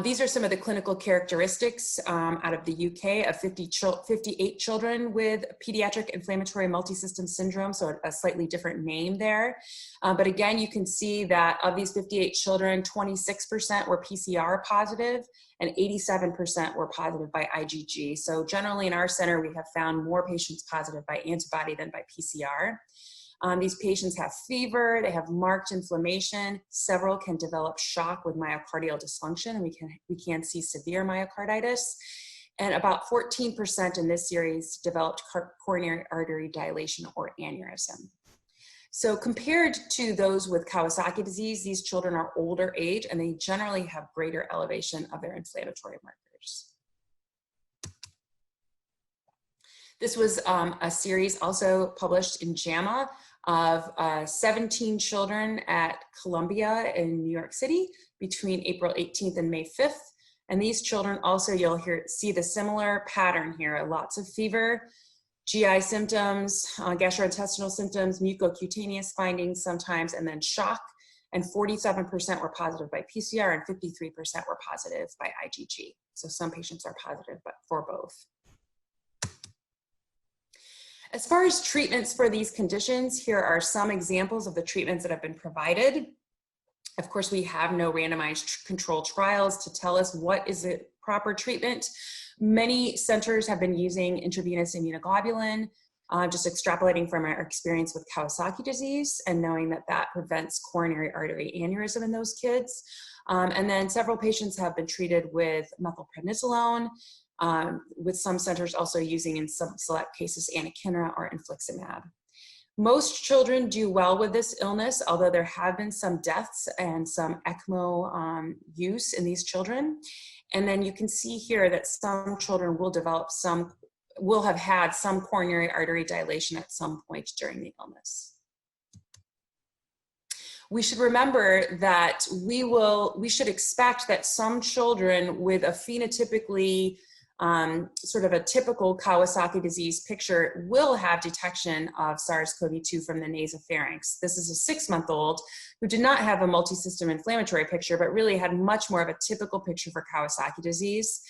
These are some of the clinical characteristics out of the UK of 58 children with pediatric inflammatory multisystem syndrome, so a slightly different name there. But again, you can see that of these 58 children, 26% were PCR positive and 87% were positive by IgG. So generally in our center, we have found more patients positive by antibody than by PCR. These patients have fever, they have marked inflammation, several can develop shock with myocardial dysfunction, and we can see severe myocarditis. And about 14% in this series developed coronary artery dilation or aneurysm. So compared to those with Kawasaki disease, these children are older age and they generally have greater elevation of their inflammatory markers. This was a series also published in JAMA of 17 children at Columbia in New York City between April 18th and May 5th. And these children also, you'll see the similar pattern here, lots of fever, GI symptoms, gastrointestinal symptoms, mucocutaneous findings sometimes, and then shock. And 47% were positive by PCR and 53% were positive by IgG. So some patients are positive, but for both. As far as treatments for these conditions, here are some examples of the treatments that have been provided. Of course, we have no randomized controlled trials to tell us what is the proper treatment. Many centers have been using intravenous immunoglobulin, just extrapolating from our experience with Kawasaki disease and knowing that that prevents coronary artery aneurysm in those kids. And then several patients have been treated with methylprednisolone, with some centers also using in some select cases anakinra or infliximab. Most children do well with this illness, although there have been some deaths and some ECMO use in these children. And then you can see here that some children will have had some coronary artery dilation at some point during the illness. We should remember that we should expect that some children with a phenotypically sort of a typical Kawasaki disease picture will have detection of SARS-CoV-2 from the nasopharynx. This is a 6-month-old who did not have a multisystem inflammatory picture, but really had much more of a typical picture for Kawasaki disease,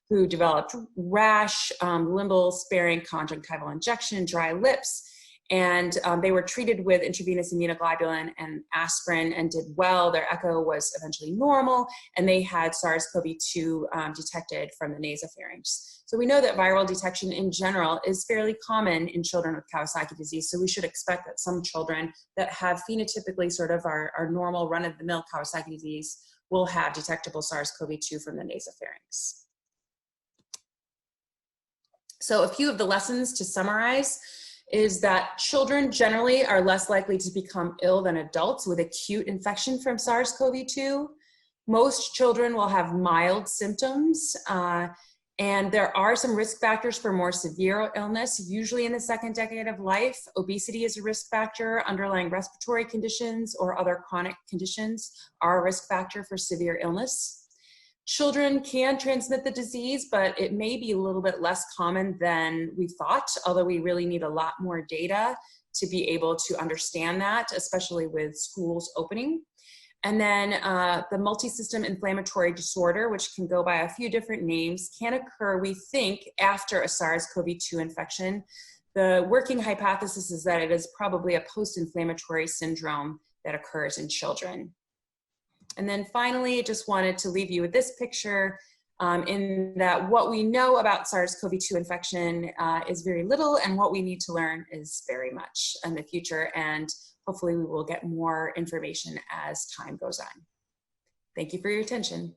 who developed rash, limbal sparing conjunctival injection, dry lips, And they were treated with intravenous immunoglobulin and aspirin and did well. Their echo was eventually normal, and they had SARS-CoV-2 detected from the nasopharynx. So we know that viral detection in general is fairly common in children with Kawasaki disease. So we should expect that some children that have phenotypically sort of our normal run-of-the-mill Kawasaki disease will have detectable SARS-CoV-2 from the nasopharynx. So a few of the lessons to summarize is that children generally are less likely to become ill than adults with acute infection from SARS-CoV-2. Most children will have mild symptoms, and there are some risk factors for more severe illness, usually in the second decade of life. Obesity is a risk factor, underlying respiratory conditions or other chronic conditions are a risk factor for severe illness. Children can transmit the disease, but it may be a little bit less common than we thought, although we really need a lot more data to be able to understand that, especially with schools opening. And then the multisystem inflammatory disorder, which can go by a few different names, can occur, we think, after a SARS-CoV-2 infection. The working hypothesis is that it is probably a post-inflammatory syndrome that occurs in children. And then finally, just wanted to leave you with this picture in that what we know about SARS-CoV-2 infection is very little, and what we need to learn is very much in the future. And hopefully we will get more information as time goes on. Thank you for your attention.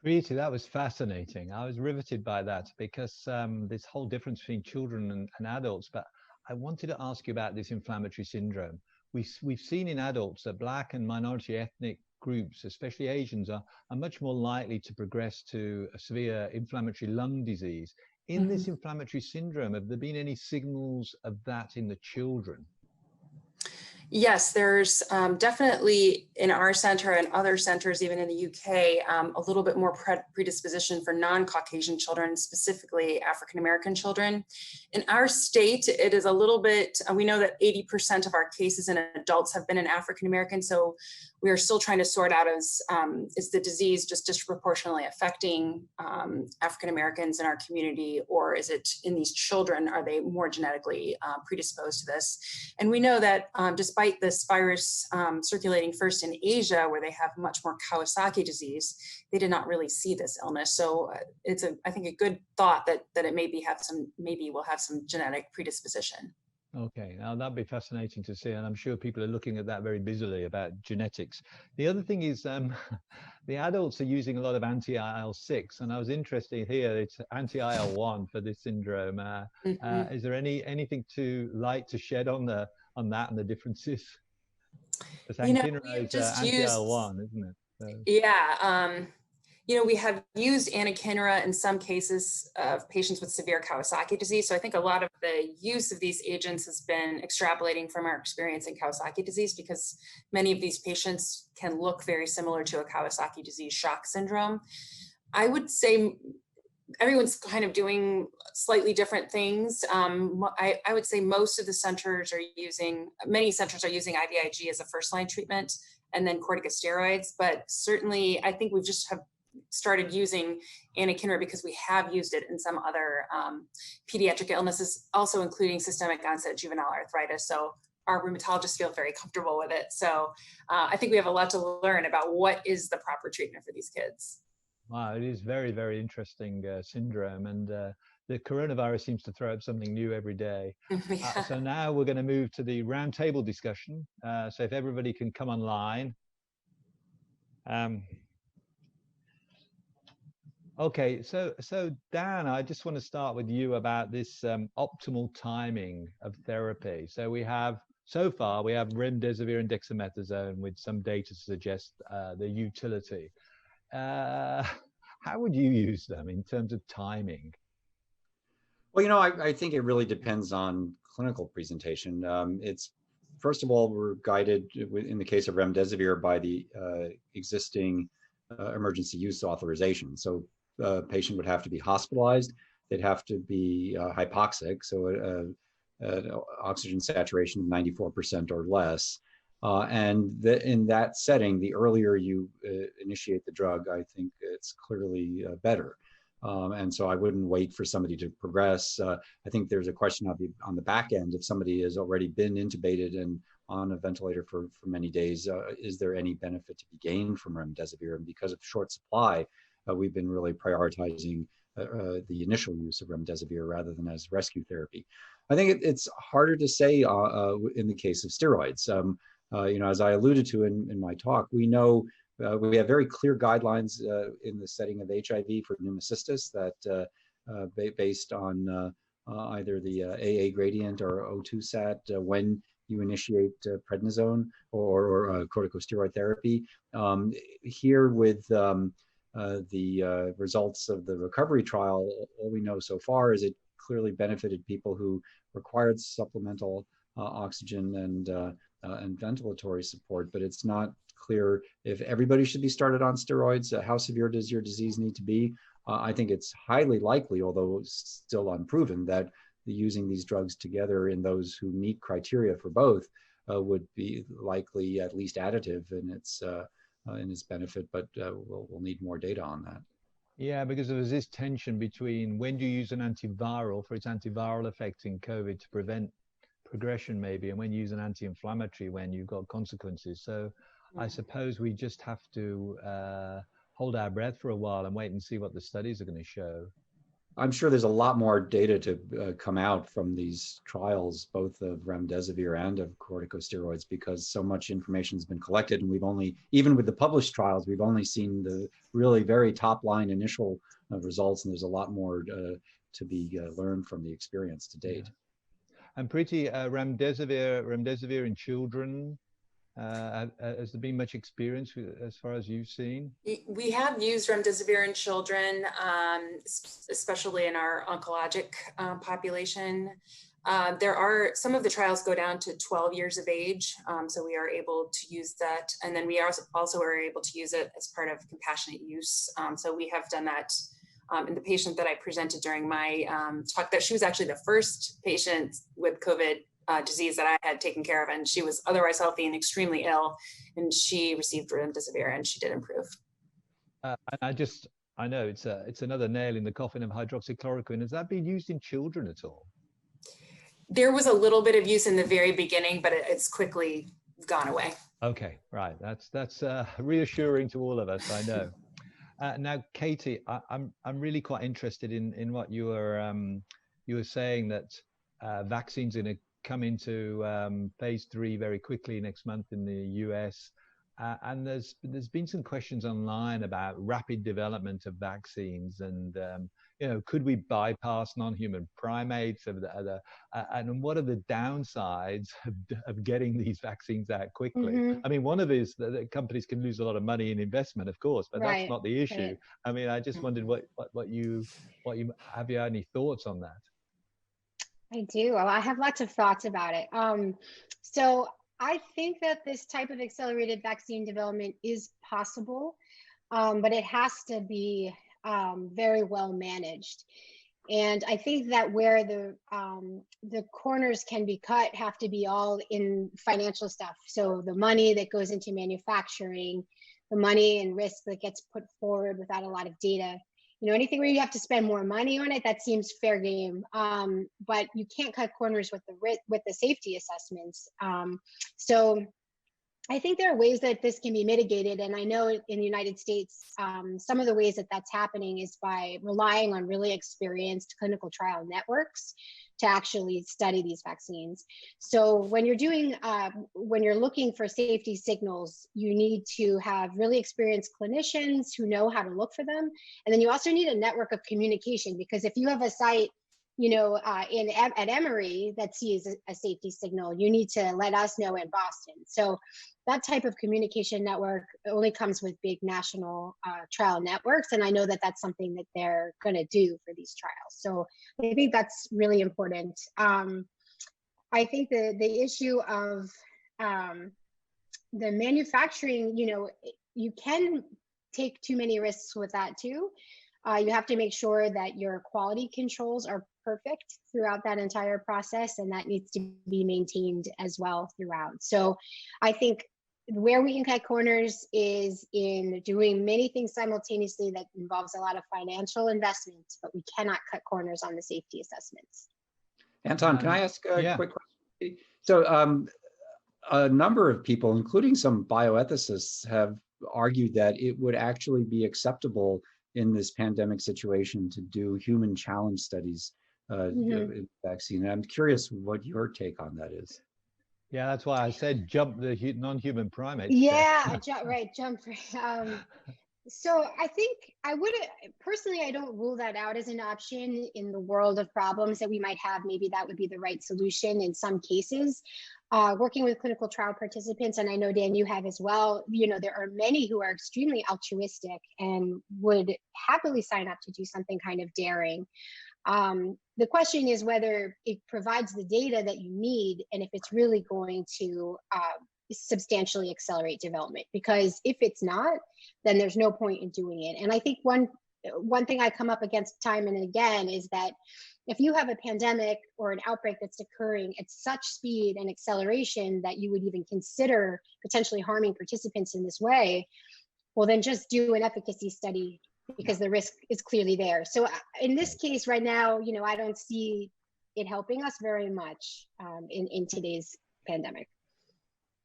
Preeti, that was fascinating. I was riveted by that because this whole difference between children and adults, but I wanted to ask you about this inflammatory syndrome. We've seen in adults that Black and minority ethnic groups, especially Asians, are much more likely to progress to a severe inflammatory lung disease. In this inflammatory syndrome, have there been any signals of that in the children? Yes, there's definitely in our center and other centers, even in the UK, a little bit more predisposition for non-Caucasian children, specifically African-American children. In our state, it is a little bit, we know that 80% of our cases in adults have been in African-American, so we are still trying to sort out is the disease just disproportionately affecting African-Americans in our community, or is it in these children, are they more genetically predisposed to this? And we know that despite this virus circulating first in Asia, where they have much more Kawasaki disease, they did not really see this illness. So it's I think a good thought that it maybe will have some genetic predisposition. Okay, now that'd be fascinating to see, and I'm sure people are looking at that very busily about genetics. The other thing is the adults are using a lot of anti-IL-6, and I was interested here, it's anti-IL-1 for this syndrome. Is there anything to light to shed on that and the differences? Because anakinra is anti-IL-1, isn't it? So. Yeah. We have used anakinra in some cases of patients with severe Kawasaki disease. So I think a lot of the use of these agents has been extrapolating from our experience in Kawasaki disease, because many of these patients can look very similar to a Kawasaki disease shock syndrome. I would say everyone's kind of doing slightly different things. I would say most of the centers are many centers are using IVIG as a first-line treatment and then corticosteroids, but certainly I think we've just started using anakinra because we have used it in some other pediatric illnesses, also including systemic onset juvenile arthritis. So our rheumatologists feel very comfortable with it. So I think we have a lot to learn about what is the proper treatment for these kids. Wow, it is very, very interesting syndrome, and the coronavirus seems to throw up something new every day. Yeah. So now we're going to move to the roundtable discussion. So if everybody can come online. Okay, so Dan, I just want to start with you about this optimal timing of therapy. So so far we have remdesivir and dexamethasone with some data to suggest the utility. How would you use them in terms of timing? Well, I think it really depends on clinical presentation. It's first of all, we're guided in the case of remdesivir by the existing emergency use authorization. So a patient would have to be hospitalized. They'd have to be hypoxic, so an oxygen saturation of 94% or less. And in that setting, the earlier you initiate the drug, I think it's clearly better. And so I wouldn't wait for somebody to progress. I think there's a question on the back end. If somebody has already been intubated and on a ventilator for many days, is there any benefit to be gained from remdesivir? And because of short supply, we've been really prioritizing the initial use of remdesivir rather than as rescue therapy. I think it's harder to say in the case of steroids. As I alluded to in my talk, we know we have very clear guidelines in the setting of HIV for pneumocystis that based on either the AA gradient or O2 sat when you initiate prednisone or corticosteroid therapy. Here with the results of the recovery trial, all we know so far is it clearly benefited people who required supplemental oxygen and ventilatory support, but it's not clear if everybody should be started on steroids. How severe does your disease need to be? I think it's highly likely, although still unproven, that using these drugs together in those who meet criteria for both would be likely at least additive in its benefit, but we'll need more data on that. Yeah, because there was this tension between when do you use an antiviral for its antiviral effect in COVID to prevent progression maybe, and when you use an anti-inflammatory when you've got consequences. So I suppose we just have to hold our breath for a while and wait and see what the studies are going to show. I'm sure there's a lot more data to come out from these trials, both of remdesivir and of corticosteroids, because so much information has been collected, and we've only, even with the published trials, we've only seen the really very top line initial results, and there's a lot more to be learned from the experience to date. Yeah. And Preeti, remdesivir in children, has there been much experience as far as you've seen? We have used remdesivir in children, especially in our oncologic population. There are some of the trials go down to 12 years of age, so we are able to use that. And then we also are able to use it as part of compassionate use. So we have done that in the patient that I presented during my talk. That she was actually the first patient with COVID disease that I had taken care of, and she was otherwise healthy and extremely ill, and she received remdesivir and she did improve. I know it's another nail in the coffin of hydroxychloroquine. Has that been used in children at all? There was a little bit of use in the very beginning, but it's quickly gone away. Okay, right. That's reassuring to all of us, I know. Now, Katie, I'm really quite interested in what you were saying, that vaccines are going to come into phase 3 very quickly next month in the US. And there's been some questions online about rapid development of vaccines, and could we bypass non-human primates? And what are the downsides of getting these vaccines out quickly? Mm-hmm. I mean, one of it is that companies can lose a lot of money in investment, of course, but that's not the issue. Right. I mean, I just wondered what you have you had any thoughts on that? I do. Well, I have lots of thoughts about it. So I think that this type of accelerated vaccine development is possible, but it has to be very well managed. And I think that where the corners can be cut have to be all in financial stuff. So the money that goes into manufacturing, the money and risk that gets put forward without a lot of data. Anything where you have to spend more money on it, that seems fair game. But you can't cut corners with the safety assessments. So I think there are ways that this can be mitigated. And I know in the United States, some of the ways that that's happening is by relying on really experienced clinical trial networks to actually study these vaccines. So when you're looking for safety signals, you need to have really experienced clinicians who know how to look for them. And then you also need a network of communication, because if you have a site at Emory that sees a safety signal, you need to let us know in Boston. So that type of communication network only comes with big national trial networks. And I know that that's something that they're going to do for these trials. So I think that's really important. I think the issue of the manufacturing, you can take too many risks with that too. You have to make sure that your quality controls are perfect throughout that entire process, and that needs to be maintained as well throughout. So I think where we can cut corners is in doing many things simultaneously that involves a lot of financial investment, but we cannot cut corners on the safety assessments. Anton, can I ask a yeah. quick question? So a number of people, including some bioethicists, have argued that it would actually be acceptable in this pandemic situation to do human challenge studies in vaccine. And I'm curious what your take on that is. Yeah, that's why I said jump the non-human primates. Yeah, jump. So I think I would personally, I don't rule that out as an option in the world of problems that we might have. Maybe that would be the right solution in some cases. Working with clinical trial participants, and I know, Dan, you have as well, you know, there are many who are extremely altruistic and would happily sign up to do something kind of daring. The question is whether it provides the data that you need and if it's really going to substantially accelerate development. Because if it's not, then there's no point in doing it. And I think one thing I come up against time and again is that if you have a pandemic or an outbreak that's occurring at such speed and acceleration that you would even consider potentially harming participants in this way, well, then just do an efficacy study because the risk is clearly there. So in this case right now, you know, I don't see it helping us very much in today's pandemic.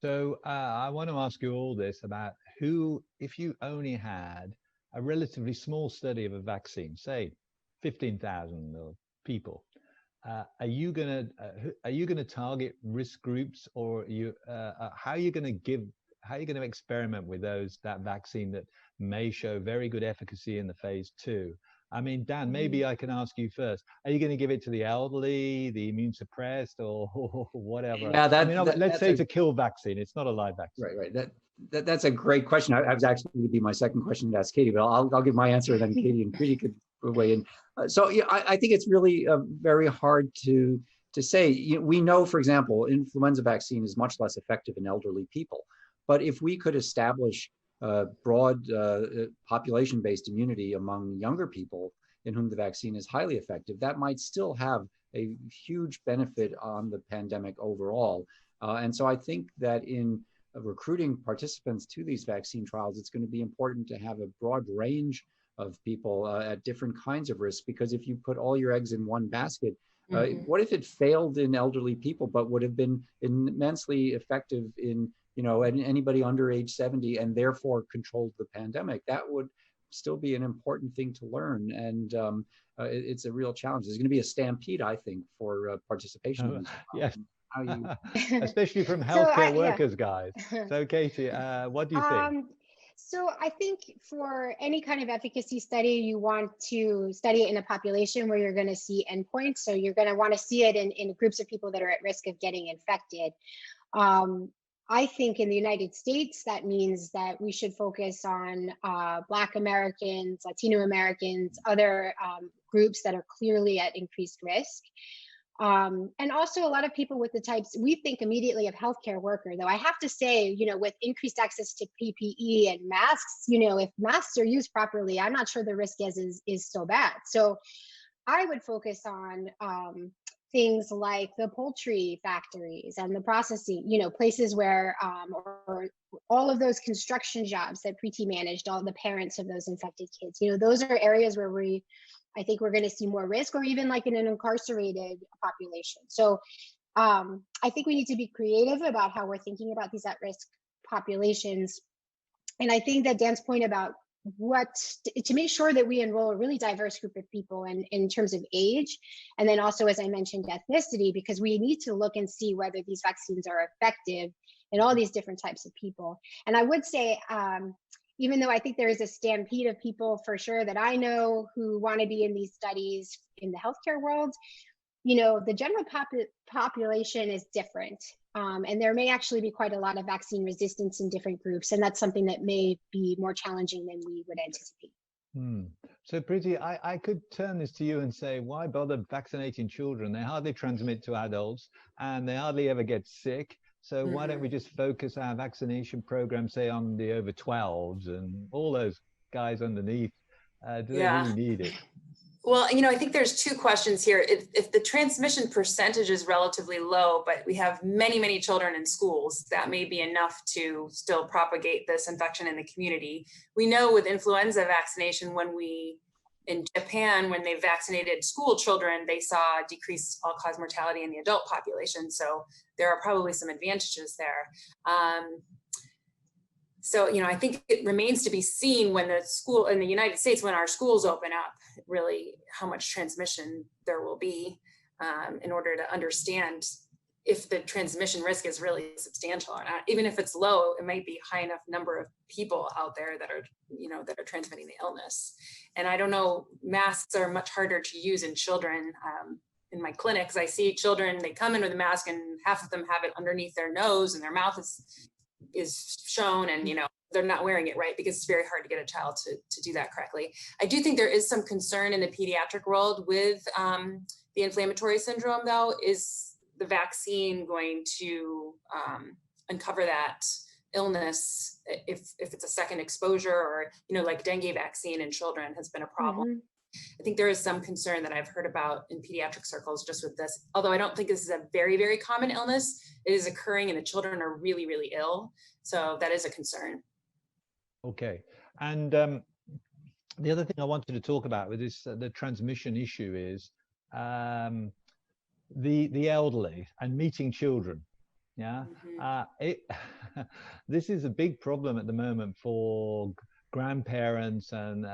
So I want to ask you all this about who, if you only had a relatively small study of a vaccine, say 15,000 people, are you gonna target risk groups, or how are you going to experiment with that vaccine that may show very good efficacy in the phase 2? I mean, Dan, maybe I can ask you first. Are you going to give it to the elderly, the immune suppressed, or whatever? Yeah, let's say it's a kill vaccine. It's not a live vaccine. Right. That's a great question. I was actually going to be my second question to ask Katie, but I'll give my answer, and then Katie and Preeti could weigh in. So yeah, I think it's really very hard to say. You know, we know, for example, influenza vaccine is much less effective in elderly people. But if we could establish broad population-based immunity among younger people in whom the vaccine is highly effective, that might still have a huge benefit on the pandemic overall. And so I think that in recruiting participants to these vaccine trials, it's going to be important to have a broad range of people at different kinds of risks, because if you put all your eggs in one basket, what if it failed in elderly people but would have been immensely effective in anybody under age 70 and therefore controlled the pandemic? That would still be an important thing to learn. And it's a real challenge. There's going to be a stampede, I think, for participation. Yes. Especially from healthcare workers, guys. So Katie, what do you think? So I think for any kind of efficacy study, you want to study it in a population where you're going to see endpoints. So you're going to want to see it in groups of people that are at risk of getting infected. I think in the United States, that means that we should focus on Black Americans, Latino Americans, other groups that are clearly at increased risk. And also a lot of people with the types, we think immediately of healthcare worker, though I have to say, with increased access to PPE and masks, if masks are used properly, I'm not sure the risk is so bad. So I would focus on things like the poultry factories and the processing, places where, or all of those construction jobs that Preeti managed, all the parents of those infected kids, those are areas where I think we're going to see more risk, or even like in an incarcerated population. So I think we need to be creative about how we're thinking about these at-risk populations. And I think that Dan's point about to make sure that we enroll a really diverse group of people in terms of age, and then also, as I mentioned, ethnicity, because we need to look and see whether these vaccines are effective in all these different types of people. And I would say, even though I think there is a stampede of people for sure that I know who want to be in these studies in the healthcare world, the general population is different. And there may actually be quite a lot of vaccine resistance in different groups. And that's something that may be more challenging than we would anticipate. So Preeti, I could turn this to you and say, why bother vaccinating children? They hardly transmit to adults and they hardly ever get sick. So why don't we just focus our vaccination program, say, on the over 12s and all those guys underneath? Do they really need it? Well, I think there's two questions here. If the transmission percentage is relatively low, but we have many, many children in schools, that may be enough to still propagate this infection in the community. We know with influenza vaccination, in Japan, when they vaccinated school children, they saw decreased all-cause mortality in the adult population. So there are probably some advantages there. So, I think it remains to be seen when in the United States, when our schools open up, really how much transmission there will be in order to understand if the transmission risk is really substantial or not. Even if it's low, it might be high enough number of people out there that are, that are transmitting the illness. And I don't know, masks are much harder to use in children. In my clinics, I see children, they come in with a mask and half of them have it underneath their nose and their mouth is shown, and they're not wearing it right, because it's very hard to get a child to do that correctly. I do think there is some concern in the pediatric world with the inflammatory syndrome, though. Is the vaccine going to uncover that illness if it's a second exposure, or like dengue vaccine in children has been a problem? Mm-hmm. I think there is some concern that I've heard about in pediatric circles just with this, although I don't think this is a very, very common illness. It is occurring and the children are really, really ill. So that is a concern. Okay. And the other thing I wanted to talk about with this, the transmission issue is the elderly and meeting children. Yeah. Mm-hmm. This is a big problem at the moment for grandparents and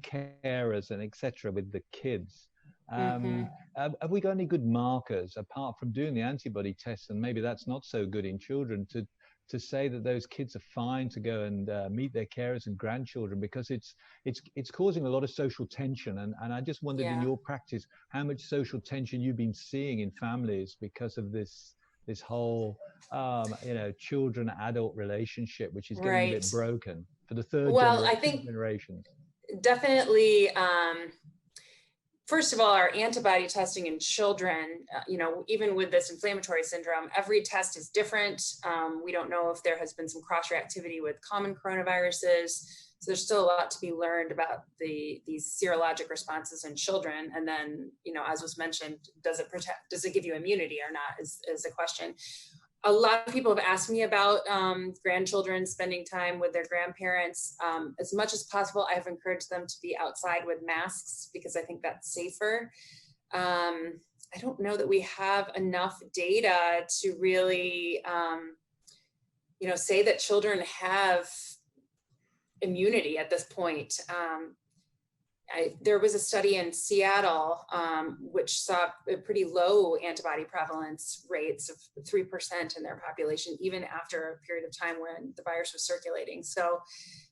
carers and etc. with the kids. Have we got any good markers apart from doing the antibody tests, and maybe that's not so good in children, to say that those kids are fine to go and meet their carers and grandchildren, because it's causing a lot of social tension, and I just wondered, in your practice, how much social tension you've been seeing in families because of this whole children adult relationship, which is getting a bit broken for the third I think generations. Definitely, first of all, our antibody testing in children, even with this inflammatory syndrome, every test is different. We don't know if there has been some cross-reactivity with common coronaviruses. So there's still a lot to be learned about these serologic responses in children. And then, as was mentioned, does it give you immunity or not is the question. A lot of people have asked me about grandchildren spending time with their grandparents. As much as possible, I have encouraged them to be outside with masks, because I think that's safer. I don't know that we have enough data to really, say that children have immunity at this point. There was a study in Seattle which saw a pretty low antibody prevalence rates of 3% in their population, even after a period of time when the virus was circulating. So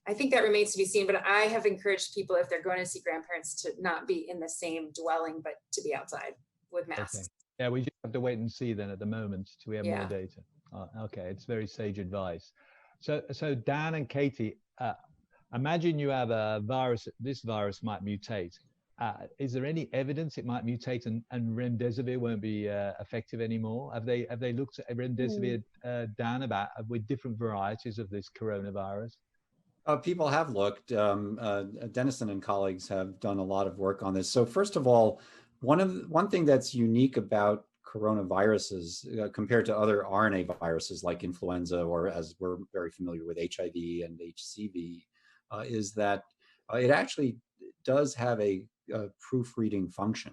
I think that remains to be seen, but I have encouraged people, if they're going to see grandparents, to not be in the same dwelling, but to be outside with masks. Okay. Yeah, we just have to wait and see then at the moment till we have more data. Okay, it's very sage advice. So Dan and Katie, imagine you have a virus, this virus might mutate. Is there any evidence it might mutate and remdesivir won't be effective anymore? Have they looked at remdesivir, Dan, with different varieties of this coronavirus? People have looked. Dennison and colleagues have done a lot of work on this. So first of all, one thing that's unique about coronaviruses compared to other RNA viruses like influenza, or as we're very familiar with HIV and HCV, is that it actually does have a proofreading function.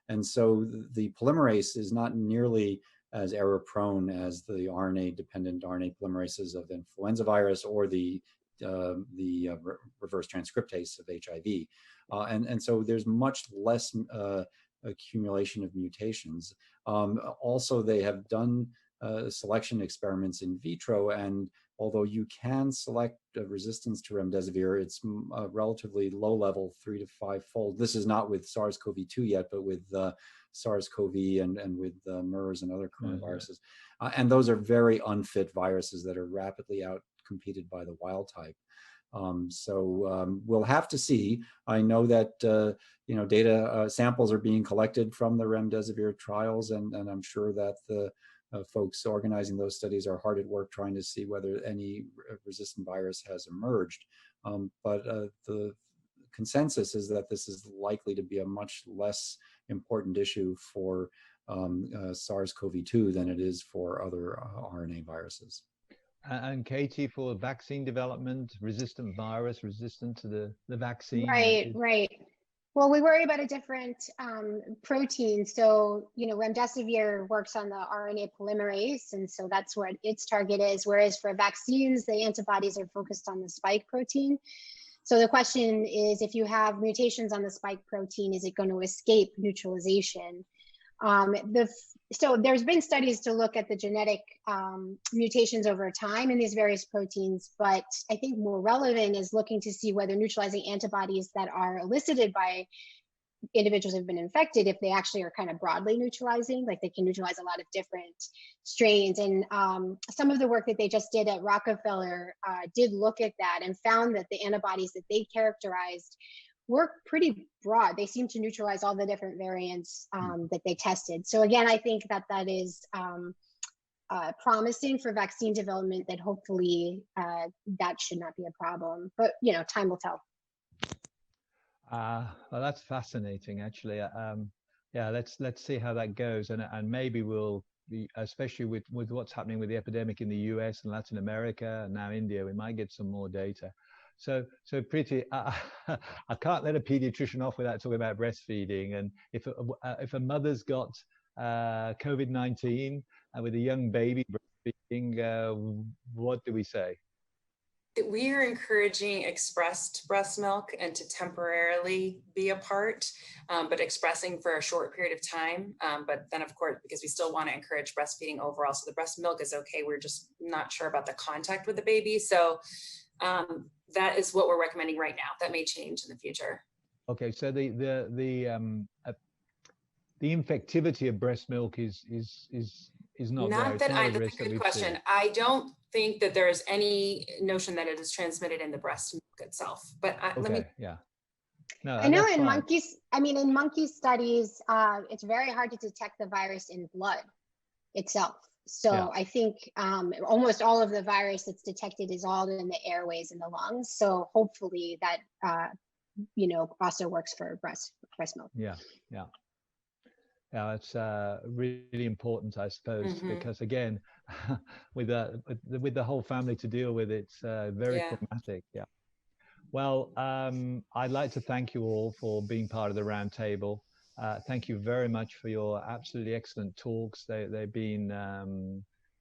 And so the polymerase is not nearly as error prone as the RNA-dependent RNA polymerases of influenza virus or the reverse transcriptase of HIV. And so there's much less accumulation of mutations. Also, they have done selection experiments in vitro, and although you can select resistance to remdesivir, it's a relatively low level, 3 to 5 fold. This is not with SARS-CoV-2 yet, but with SARS-CoV and with MERS and other coronaviruses. And those are very unfit viruses that are rapidly out-competed by the wild type. So we'll have to see. I know that data samples are being collected from the remdesivir trials, and I'm sure that the folks organizing those studies are hard at work trying to see whether any resistant virus has emerged. But the consensus is that this is likely to be a much less important issue for SARS-CoV-2 than it is for other RNA viruses. And Katie, for vaccine development, resistant virus, resistant to the vaccine? Right, right. Well, we worry about a different protein. So, remdesivir works on the RNA polymerase, and so that's what its target is. Whereas for vaccines, the antibodies are focused on the spike protein. So the question is, if you have mutations on the spike protein, is it going to escape neutralization? So there's been studies to look at the genetic mutations over time in these various proteins, but I think more relevant is looking to see whether neutralizing antibodies that are elicited by individuals who have been infected, if they actually are kind of broadly neutralizing, like they can neutralize a lot of different strains. And some of the work that they just did at Rockefeller did look at that and found that the antibodies that they characterized were pretty broad. They seem to neutralize all the different variants that they tested. So again, I think that that is promising for vaccine development, that hopefully that should not be a problem, but time will tell. Well, that's fascinating, actually. Yeah, let's see how that goes, and maybe we'll be, especially with what's happening with the epidemic in the US and Latin America and now India, we might get some more data. So Preeti, I can't let a pediatrician off without talking about breastfeeding. And if a mother's got COVID-19 with a young baby breastfeeding, what do we say? We are encouraging expressed breast milk and to temporarily be apart, but expressing for a short period of time. But then, of course, because we still want to encourage breastfeeding overall, so the breast milk is okay. We're just not sure about the contact with the baby. So that is what we're recommending right now. That may change in the future. Okay, so the infectivity of breast milk is not there. That's a good question. Seen. I don't think that there is any notion that it is transmitted in the breast milk itself. But No, I know in monkeys. I mean, in monkey studies, it's very hard to detect the virus in blood itself. So I think almost all of the virus that's detected is all in the airways and the lungs. So hopefully that also works for breast milk. Yeah. It's really important, I suppose, because again, with the whole family to deal with, it's very problematic. Yeah. Well, I'd like to thank you all for being part of the roundtable. Thank you very much for your absolutely excellent talks. They've been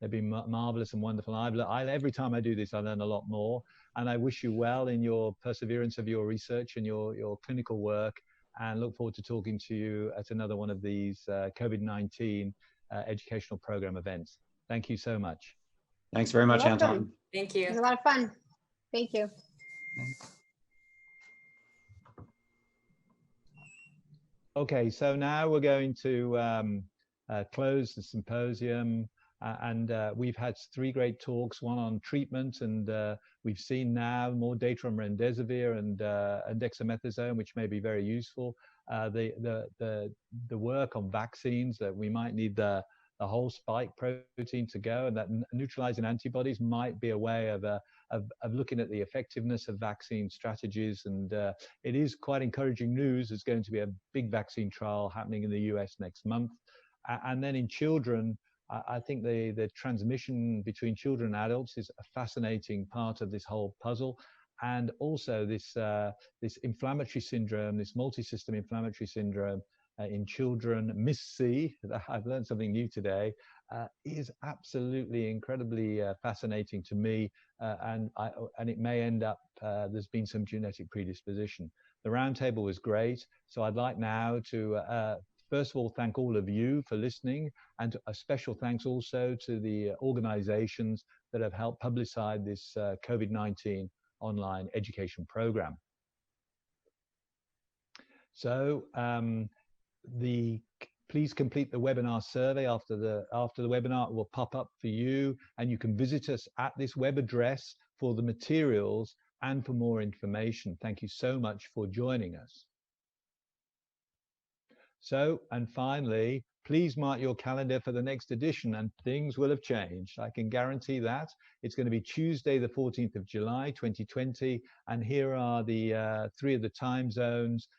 marvelous and wonderful. Every time I do this, I learn a lot more. And I wish you well in your perseverance of your research and your clinical work. And look forward to talking to you at another one of these COVID-19 educational program events. Thank you so much. Thanks very much, Anton. Thank you. It was a lot of fun. Thank you. Thanks. Okay, so now we're going to close the symposium. And we've had 3 great talks, one on treatment, and we've seen now more data on remdesivir and dexamethasone, which may be very useful. The work on vaccines, that we might need the whole spike protein to go, and that neutralizing antibodies might be a way of looking at the effectiveness of vaccine strategies. And it is quite encouraging news. There's going to be a big vaccine trial happening in the US next month. And then in children, I think the transmission between children and adults is a fascinating part of this whole puzzle. And also this inflammatory syndrome, this multi-system inflammatory syndrome in children, MIS-C, I've learned something new today, is absolutely incredibly fascinating to me. And it may end up, there's been some genetic predisposition. The roundtable was great. So I'd like now to first of all, thank all of you for listening, and a special thanks also to the organizations that have helped publicize this COVID-19 online education program. So please complete the webinar survey after the webinar. It will pop up for you, and you can visit us at this web address for the materials and for more information. Thank you so much for joining us. So, and finally, please mark your calendar for the next edition, and things will have changed. I can guarantee that. It's going to be Tuesday, the 14th of July, 2020. And here are the 3 of the time zones,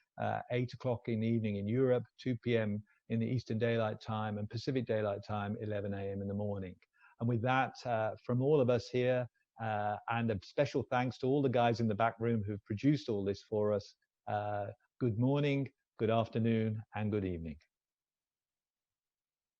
8 o'clock in the evening in Europe, 2 p.m. in the Eastern Daylight Time, and Pacific Daylight Time, 11 a.m. in the morning. And with that, from all of us here, and a special thanks to all the guys in the back room who've produced all this for us, good morning, good afternoon, and good evening.